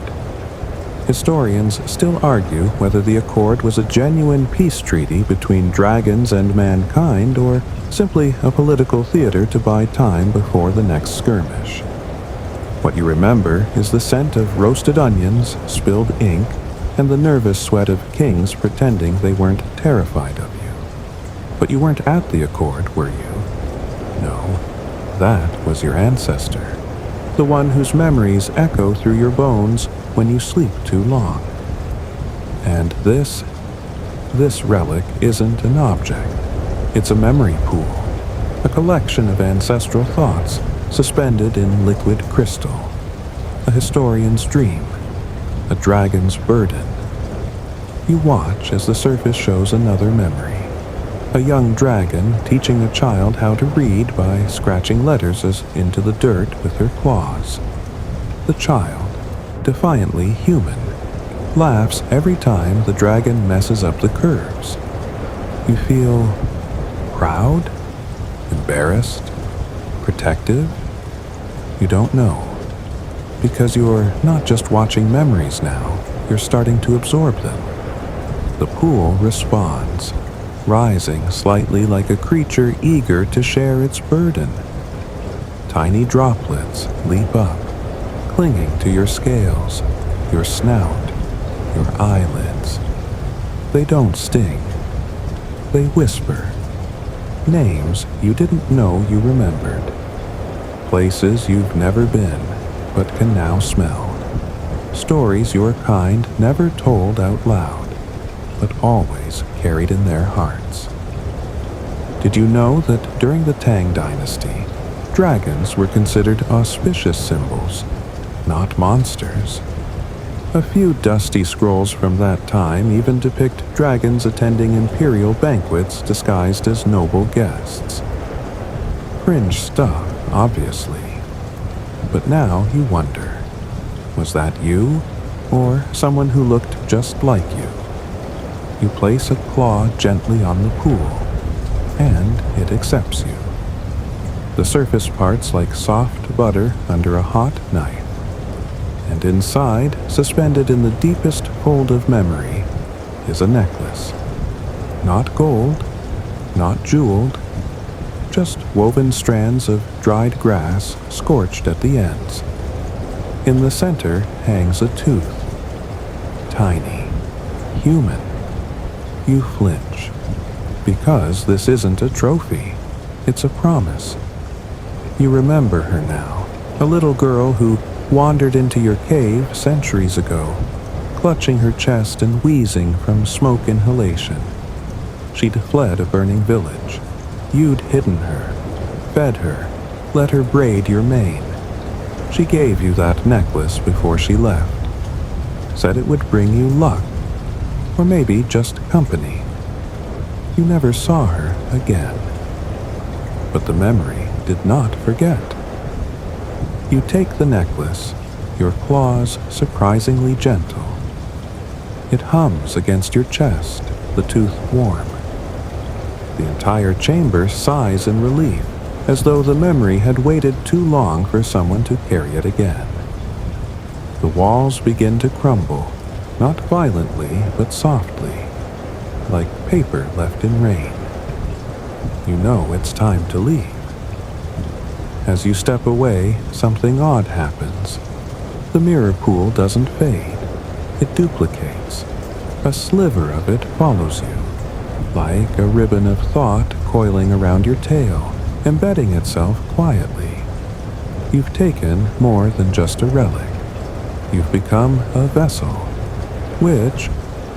Historians still argue whether the Accord was a genuine peace treaty between dragons and mankind or simply a political theater to buy time before the next skirmish. What you remember is the scent of roasted onions, spilled ink, and the nervous sweat of kings pretending they weren't terrified of you. But you weren't at the Accord, were you? No, that was your ancestor, the one whose memories echo through your bones when you sleep too long. And this relic isn't an object. It's a memory pool, a collection of ancestral thoughts suspended in liquid crystal, a historian's dream, a dragon's burden. You watch as the surface shows another memory, a young dragon teaching a child how to read by scratching letters into the dirt with her claws. The child, defiantly human, laughs every time the dragon messes up the curves. You feel proud, embarrassed, protective. You don't know, because you're not just watching memories now, you're starting to absorb them. The pool responds, rising slightly like a creature eager to share its burden. Tiny droplets leap up, clinging to your scales, your snout, your eyelids. They don't sting. They whisper. Names you didn't know you remembered. Places you've never been, but can now smell. Stories your kind never told out loud, but always carried in their hearts. Did you know that during the Tang Dynasty, dragons were considered auspicious symbols, not monsters? A few dusty scrolls from that time even depict dragons attending imperial banquets disguised as noble guests. Fringe stuff, obviously. But now you wonder, was that you, or someone who looked just like you? You place a claw gently on the pool, and it accepts you. The surface parts like soft butter under a hot knife. And inside, suspended in the deepest fold of memory, is a necklace. Not gold, not jeweled, just woven strands of dried grass scorched at the ends. In the center hangs a tooth. Tiny, human. You flinch, because this isn't a trophy. It's a promise. You remember her now, a little girl who wandered into your cave centuries ago, clutching her chest and wheezing from smoke inhalation. She'd fled a burning village. You'd hidden her, fed her, let her braid your mane. She gave you that necklace before she left. Said it would bring you luck, or maybe just company. You never saw her again. But the memory did not forget. You take the necklace, your claws surprisingly gentle. It hums against your chest, the tooth warm. The entire chamber sighs in relief, as though the memory had waited too long for someone to carry it again. The walls begin to crumble, not violently, but softly, like paper left in rain. You know it's time to leave. As you step away, something odd happens. The mirror pool doesn't fade. It duplicates. A sliver of it follows you, like a ribbon of thought coiling around your tail, embedding itself quietly. You've taken more than just a relic. You've become a vessel, which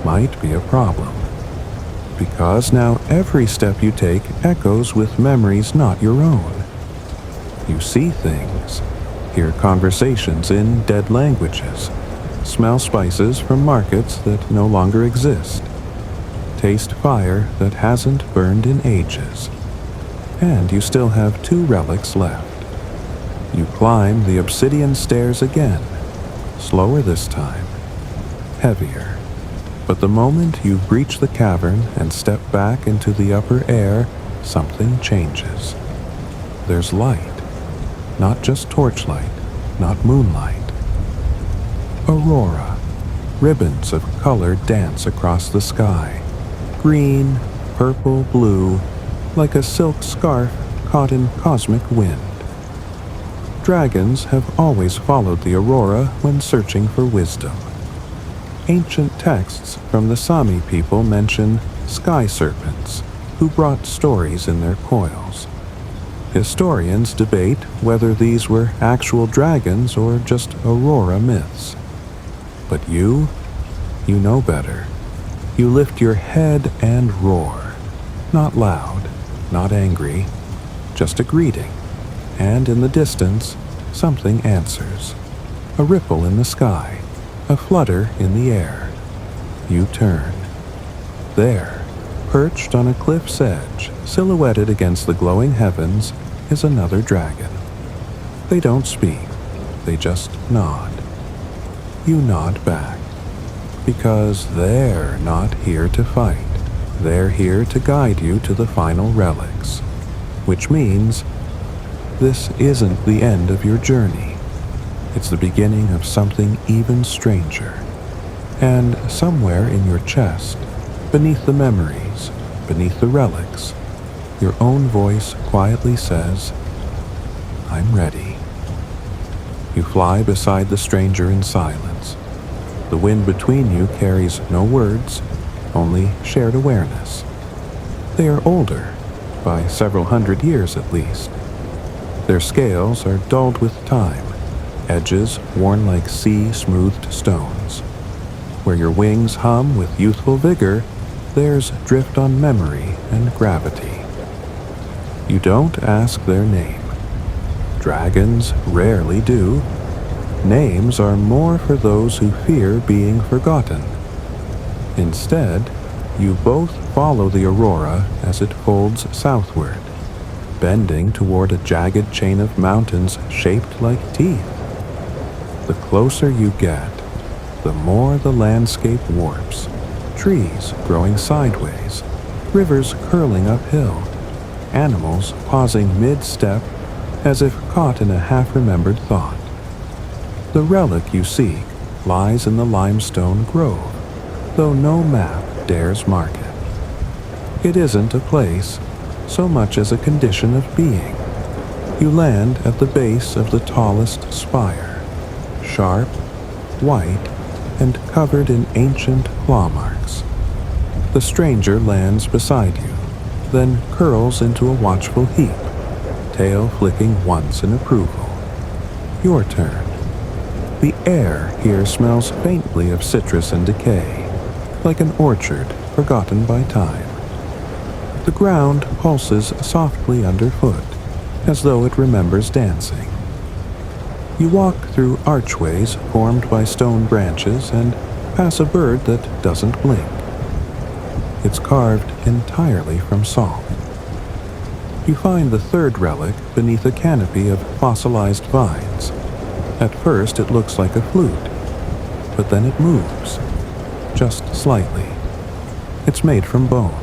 might be a problem. Because now every step you take echoes with memories not your own. You see things, hear conversations in dead languages, smell spices from markets that no longer exist, taste fire that hasn't burned in ages. And you still have 2 relics left. You climb the obsidian stairs again, slower this time, heavier. But the moment you breach the cavern and step back into the upper air, something changes. There's light, not just torchlight, not moonlight. Aurora. Ribbons of color dance across the sky. Green, purple, blue, like a silk scarf caught in cosmic wind. Dragons have always followed the aurora when searching for wisdom. Ancient texts from the Sami people mention sky serpents who brought stories in their coils. Historians debate whether these were actual dragons or just aurora myths. But you know better. You lift your head and roar. Not loud, not angry, just a greeting. And in the distance, something answers. A ripple in the sky, a flutter in the air. You turn. There, perched on a cliff's edge, silhouetted against the glowing heavens, is another dragon. They don't speak, they just nod. You nod back, because they're not here to fight. They're here to guide you to the final relics, which means this isn't the end of your journey. It's the beginning of something even stranger. And somewhere in your chest, beneath the memories, beneath the relics, your own voice quietly says, "I'm ready." You fly beside the stranger in silence. The wind between you carries no words, only shared awareness. They are older, by several hundred years at least. Their scales are dulled with time, edges worn like sea-smoothed stones. Where your wings hum with youthful vigor, theirs drift on memory and gravity. You don't ask their name. Dragons rarely do. Names are more for those who fear being forgotten. Instead, you both follow the aurora as it folds southward, bending toward a jagged chain of mountains shaped like teeth. The closer you get, the more the landscape warps. Trees growing sideways, rivers curling uphill, animals pausing mid-step as if caught in a half-remembered thought. The relic you seek lies in the limestone grove, though no map dares mark it. It isn't a place so much as a condition of being. You land at the base of the tallest spire, sharp, white, and covered in ancient claw marks. The stranger lands beside you, then curls into a watchful heap, tail flicking once in approval. Your turn. The air here smells faintly of citrus and decay, like an orchard forgotten by time. The ground pulses softly underfoot, as though it remembers dancing. You walk through archways formed by stone branches and pass a bird that doesn't blink. It's carved entirely from salt. You find the third relic beneath a canopy of fossilized vines. At first it looks like a flute, but then it moves, just slightly. It's made from bone,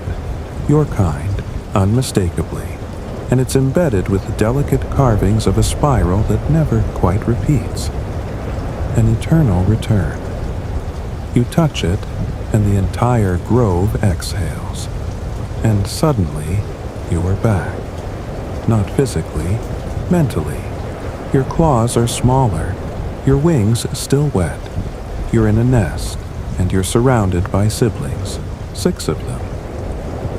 your kind, unmistakably, and it's embedded with delicate carvings of a spiral that never quite repeats. An eternal return. You touch it, and the entire grove exhales. And suddenly, you are back. Not physically, mentally. Your claws are smaller, your wings still wet. You're in a nest, and you're surrounded by siblings, 6 of them.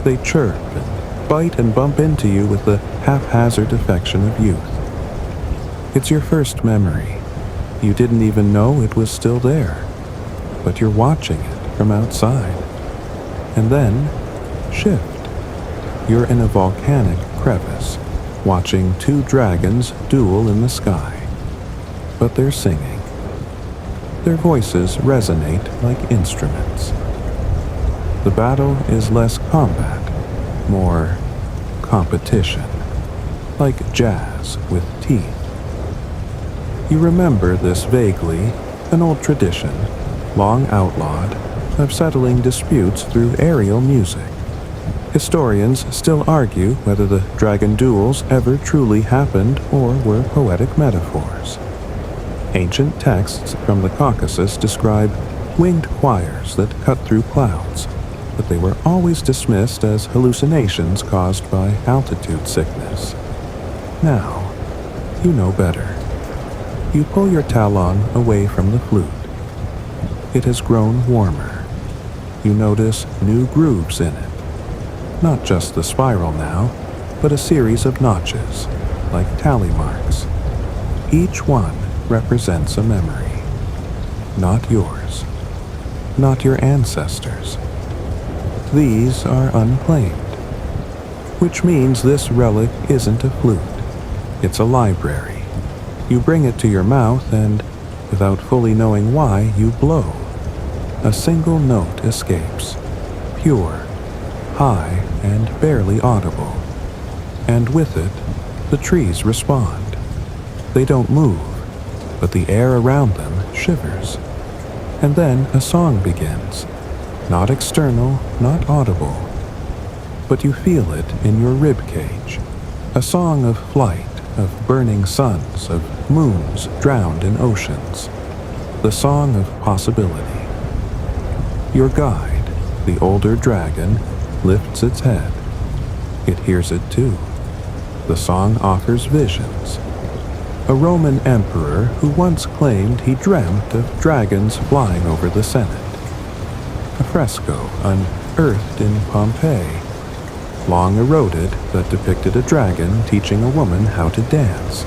They chirp and bite and bump into you with the haphazard affection of youth. It's your first memory. You didn't even know it was still there, but you're watching it from outside. And then, shift. You're in a volcanic crevice, watching 2 dragons duel in the sky. But they're singing. Their voices resonate like instruments. The battle is less combat, more competition, like jazz with teeth. You remember this vaguely, an old tradition, long outlawed, of settling disputes through aerial music. Historians still argue whether the dragon duels ever truly happened or were poetic metaphors. Ancient texts from the Caucasus describe winged choirs that cut through clouds, but they were always dismissed as hallucinations caused by altitude sickness. Now, you know better. You pull your talon away from the flute. It has grown warmer. You notice new grooves in it. Not just the spiral now, but a series of notches, like tally marks. Each one represents a memory. Not yours. Not your ancestors. These are unclaimed. Which means this relic isn't a flute. It's a library. You bring it to your mouth and, without fully knowing why, you blow. A single note escapes. Pure, high, and barely audible. And with it, the trees respond. They don't move, but the air around them shivers. And then a song begins. Not external, not audible. But you feel it in your rib cage. A song of flight, of burning suns, of moons drowned in oceans. The song of possibility. Your guide, the older dragon, lifts its head. It hears it too. The song offers visions. A Roman emperor who once claimed he dreamt of dragons flying over the Senate. A fresco unearthed in Pompeii, long eroded, that depicted a dragon teaching a woman how to dance.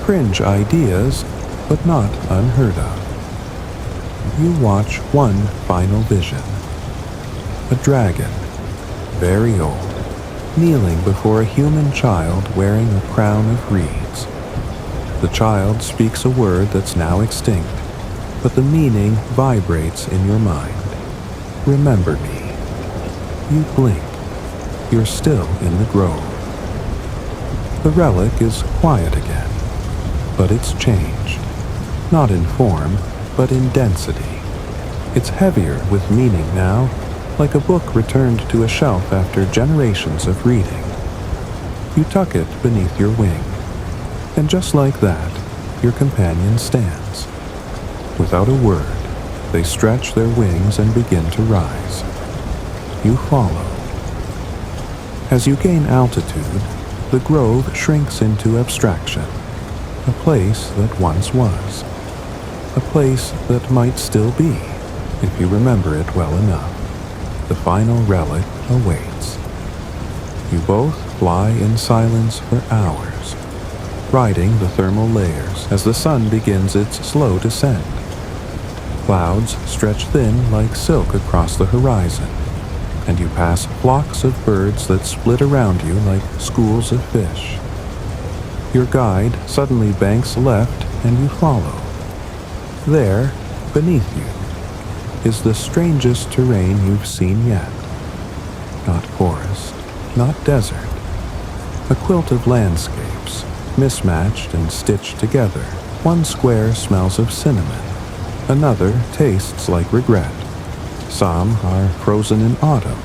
Fringe ideas, but not unheard of. You watch one final vision. A dragon, very old, kneeling before a human child wearing a crown of reeds. The child speaks a word that's now extinct, but the meaning vibrates in your mind. Remember me. You blink. You're still in the grove. The relic is quiet again, but it's changed. Not in form, but in density. It's heavier with meaning now, like a book returned to a shelf after generations of reading. You tuck it beneath your wing, and just like that, your companion stands. Without a word, they stretch their wings and begin to rise. You follow. As you gain altitude, the grove shrinks into abstraction, a place that once was, a place that might still be, if you remember it well enough. The final relic awaits. You both fly in silence for hours, riding the thermal layers as the sun begins its slow descent. Clouds stretch thin like silk across the horizon, and you pass flocks of birds that split around you like schools of fish. Your guide suddenly banks left and you follow. There, beneath you, is the strangest terrain you've seen yet. Not forest, not desert. A quilt of landscapes, mismatched and stitched together. One square smells of cinnamon. Another tastes like regret. Some are frozen in autumn.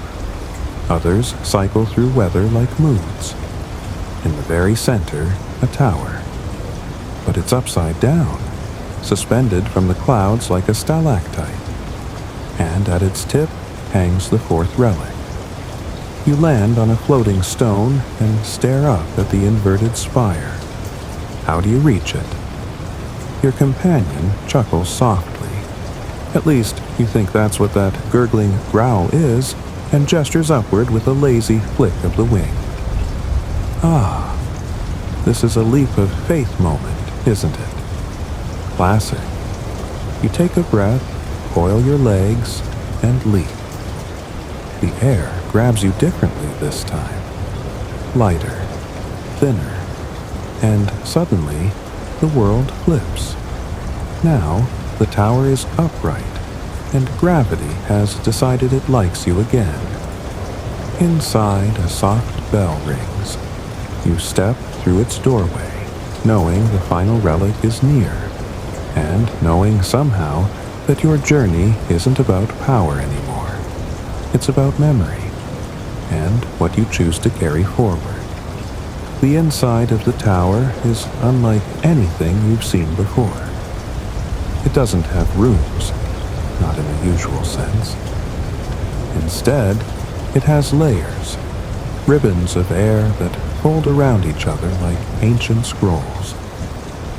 Others cycle through weather like moods. In the very center, a tower. But it's upside down, suspended from the clouds like a stalactite. And at its tip hangs the fourth relic. You land on a floating stone and stare up at the inverted spire. How do you reach it? Your companion chuckles softly. At least you think that's what that gurgling growl is, and gestures upward with a lazy flick of the wing. Ah, this is a leap of faith moment, isn't it? Classic. You take a breath, coil your legs, and leap. The air grabs you differently this time. Lighter, thinner, and suddenly the world flips. Now the tower is upright, and gravity has decided it likes you again. Inside, a soft bell rings. You step through its doorway, knowing the final relic is near, and knowing somehow that your journey isn't about power anymore. It's about memory, and what you choose to carry forward. The inside of the tower is unlike anything you've seen before. It doesn't have rooms, not in the usual sense. Instead, it has layers, ribbons of air that fold around each other like ancient scrolls.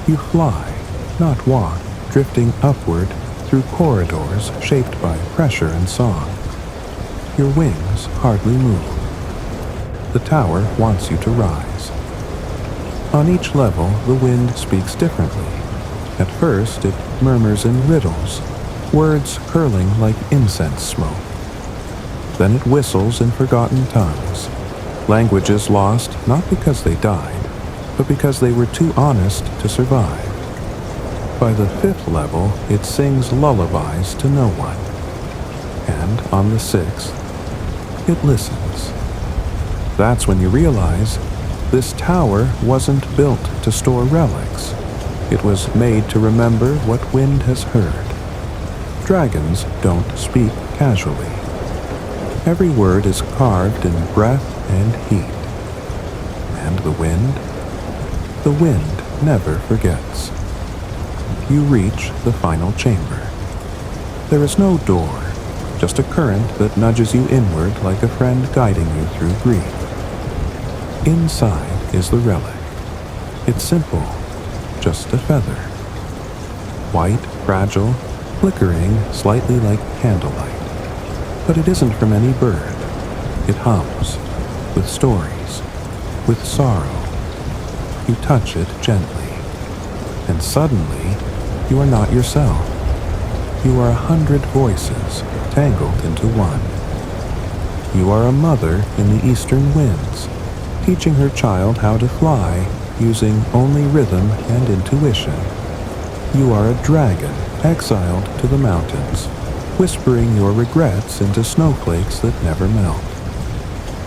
You fly, not walk, drifting upward through corridors shaped by pressure and song. Your wings hardly move. The tower wants you to rise. On each level, the wind speaks differently. At first, it murmurs in riddles, words curling like incense smoke. Then it whistles in forgotten tongues, languages lost not because they died, but because they were too honest to survive. By the fifth level, it sings lullabies to no one. And on the sixth, it listens. That's when you realize this tower wasn't built to store relics. It was made to remember what wind has heard. Dragons don't speak casually. Every word is carved in breath and heat. And the wind never forgets. You reach the final chamber. There is no door, just a current that nudges you inward like a friend guiding you through grief. Inside is the relic. It's simple, just a feather. White, fragile, flickering slightly like candlelight. But it isn't from any bird. It hums, with stories, with sorrow. You touch it gently, and suddenly you are not yourself. You are 100 voices tangled into one. You are a mother in the eastern winds, teaching her child how to fly using only rhythm and intuition. You are a dragon exiled to the mountains, whispering your regrets into snowflakes that never melt.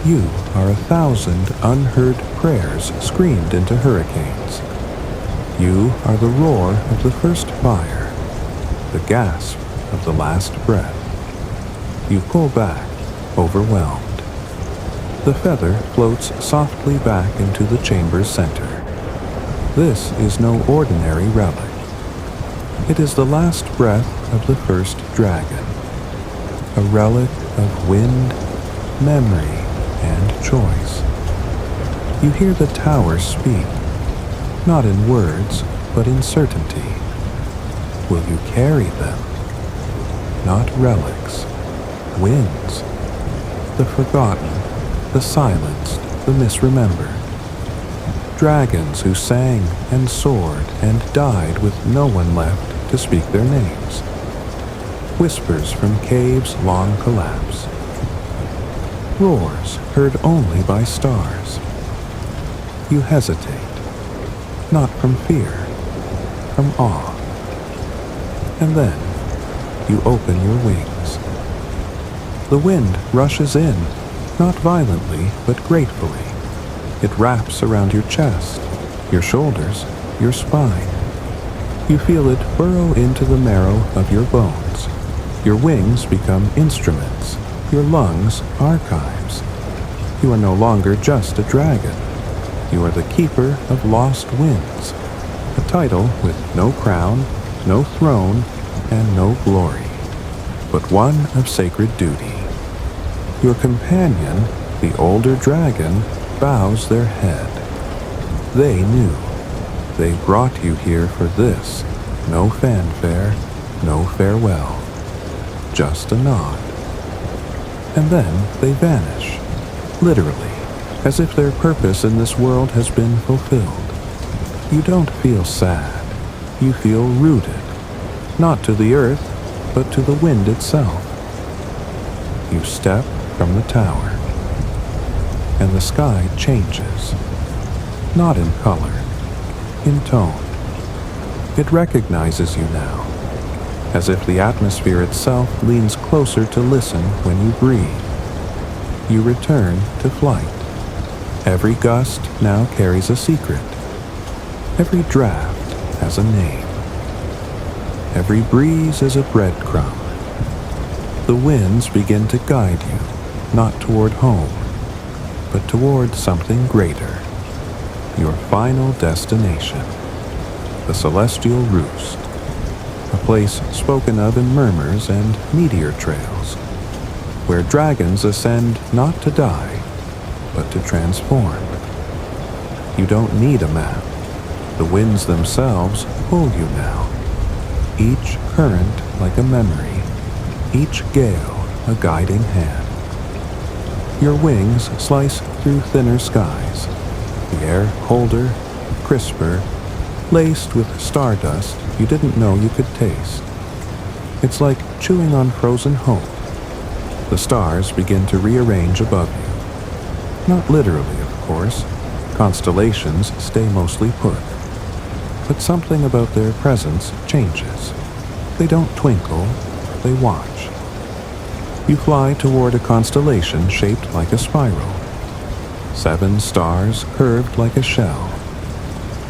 You are 1,000 unheard prayers screamed into hurricanes. You are the roar of the first fire, the gasp of the last breath. You pull back, overwhelmed. The feather floats softly back into the chamber's center. This is no ordinary relic. It is the last breath of the first dragon, a relic of wind, memory, and choice. You hear the tower speak, not in words, but in certainty. Will you carry them? Not relics, winds, the forgotten, the silenced, the misremembered. Dragons who sang and soared and died with no one left to speak their names. Whispers from caves long collapsed. Roars heard only by stars. You hesitate, not from fear, from awe. And then you open your wings. The wind rushes in, not violently, but gratefully. It wraps around your chest, your shoulders, your spine. You feel it burrow into the marrow of your bones. Your wings become instruments, your lungs archives, You are no longer just a dragon. You are the keeper of lost winds, a title with no crown, no throne, and no glory, but one of sacred duty. Your companion, the older dragon, bows their head. They knew. They brought you here for this. No fanfare, no farewell. Just a nod. And then they vanish, literally, as if their purpose in this world has been fulfilled. You don't feel sad. You feel rooted, not to the earth, but to the wind itself. You step from the tower, and the sky changes, not in color, in tone. It recognizes you now, as if the atmosphere itself leans closer to listen when you breathe. You return to flight. Every gust now carries a secret. Every draft has a name. Every breeze is a breadcrumb. The winds begin to guide you, not toward home, but toward something greater. Your final destination, the Celestial Roost, a place spoken of in murmurs and meteor trails, where dragons ascend not to die, but to transform. You don't need a map. The winds themselves pull you now. Each current like a memory, each gale a guiding hand. Your wings slice through thinner skies, the air colder, crisper, laced with stardust you didn't know you could taste. It's like chewing on frozen hope. The stars begin to rearrange above you. Not literally, of course. Constellations stay mostly put. But something about their presence changes. They don't twinkle, they watch. You fly toward a constellation shaped like a spiral. 7 stars curved like a shell.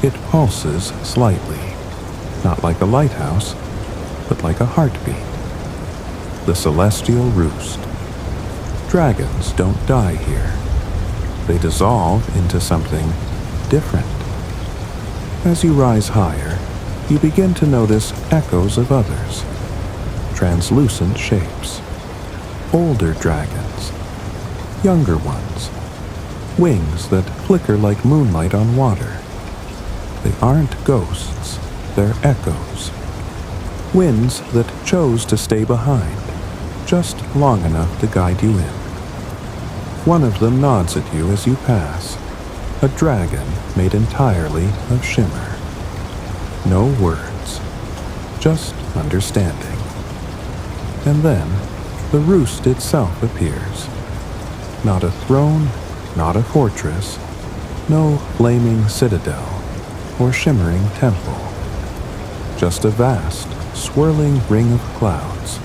It pulses slightly, not like a lighthouse, but like a heartbeat. The Celestial Roost. Dragons don't die here. They dissolve into something different. As you rise higher, you begin to notice echoes of others. Translucent shapes. Older dragons. Younger ones. Wings that flicker like moonlight on water. They aren't ghosts, they're echoes. Winds that chose to stay behind, just long enough to guide you in. One of them nods at you as you pass, a dragon made entirely of shimmer. No words, just understanding. And then the roost itself appears. Not a throne, not a fortress, no flaming citadel or shimmering temple. Just a vast, swirling ring of clouds,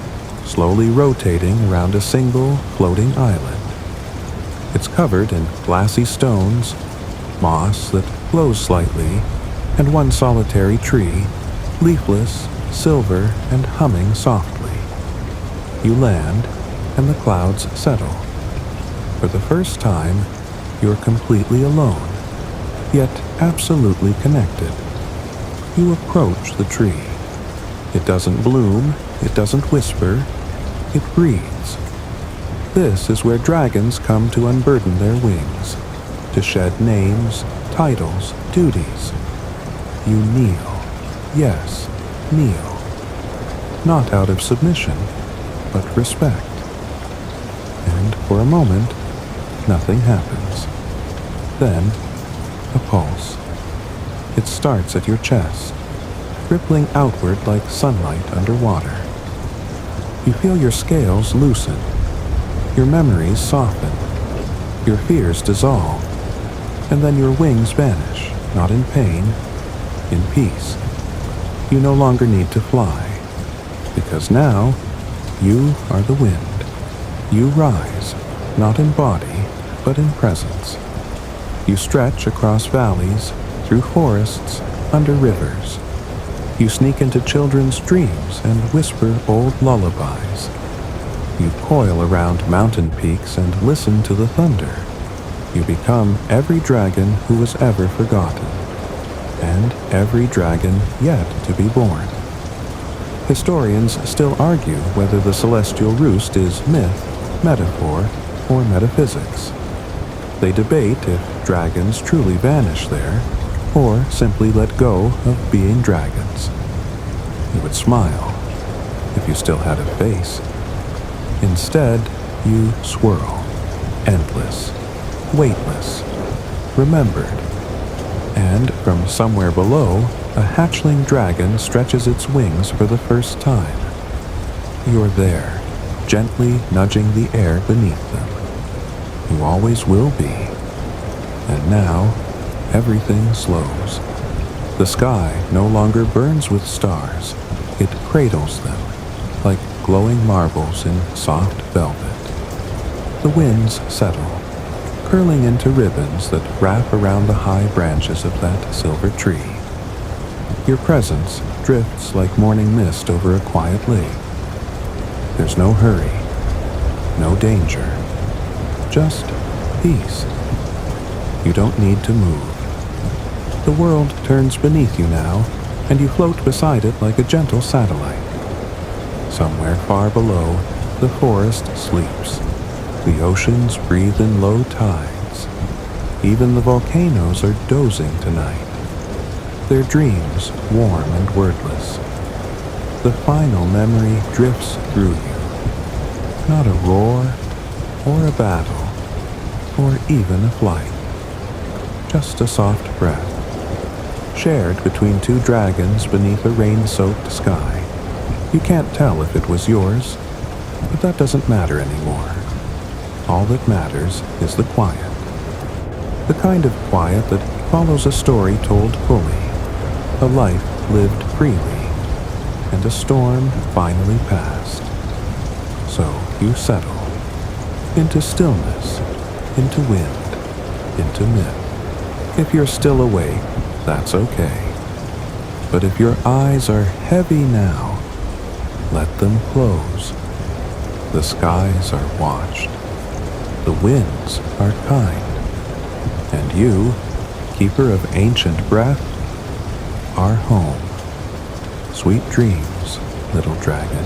slowly rotating around a single floating island. It's covered in glassy stones, moss that glows slightly, and one solitary tree, leafless, silver, and humming softly. You land, and the clouds settle. For the first time, you're completely alone, yet absolutely connected. You approach the tree. It doesn't bloom, it doesn't whisper, it breathes. This is where dragons come to unburden their wings, to shed names, titles, duties. You kneel. Yes, kneel. Not out of submission, but respect. And for a moment, nothing happens. Then, a pulse. It starts at your chest, rippling outward like sunlight underwater. You feel your scales loosen, your memories soften, your fears dissolve, and then your wings vanish, not in pain, in peace. You no longer need to fly, because now you are the wind. You rise, not in body, but in presence. You stretch across valleys, through forests, under rivers. You sneak into children's dreams and whisper old lullabies. You coil around mountain peaks and listen to the thunder. You become every dragon who was ever forgotten, and every dragon yet to be born. Historians still argue whether the celestial roost is myth, metaphor, or metaphysics. They debate if dragons truly vanish there, or simply let go of being dragons. You would smile if you still had a face. Instead, you swirl, endless, weightless, remembered. And from somewhere below, a hatchling dragon stretches its wings for the first time. You're there, gently nudging the air beneath them. You always will be. And now, everything slows. The sky no longer burns with stars. It cradles them, like glowing marbles in soft velvet. The winds settle, curling into ribbons that wrap around the high branches of that silver tree. Your presence drifts like morning mist over a quiet lake. There's no hurry, no danger, just peace. You don't need to move. The world turns beneath you now, and you float beside it like a gentle satellite. Somewhere far below, the forest sleeps. The oceans breathe in low tides. Even the volcanoes are dozing tonight, their dreams warm and wordless. The final memory drifts through you. Not a roar, or a battle, or even a flight. Just a soft breath, shared between two dragons beneath a rain-soaked sky. You can't tell if it was yours, but that doesn't matter anymore. All that matters is the quiet. The kind of quiet that follows a story told fully, a life lived freely, and a storm finally passed. So you settle, into stillness, into wind, into myth. If you're still awake, that's okay. But if your eyes are heavy now, let them close. The skies are watched. The winds are kind. And you, keeper of ancient breath, are home. Sweet dreams, little dragon.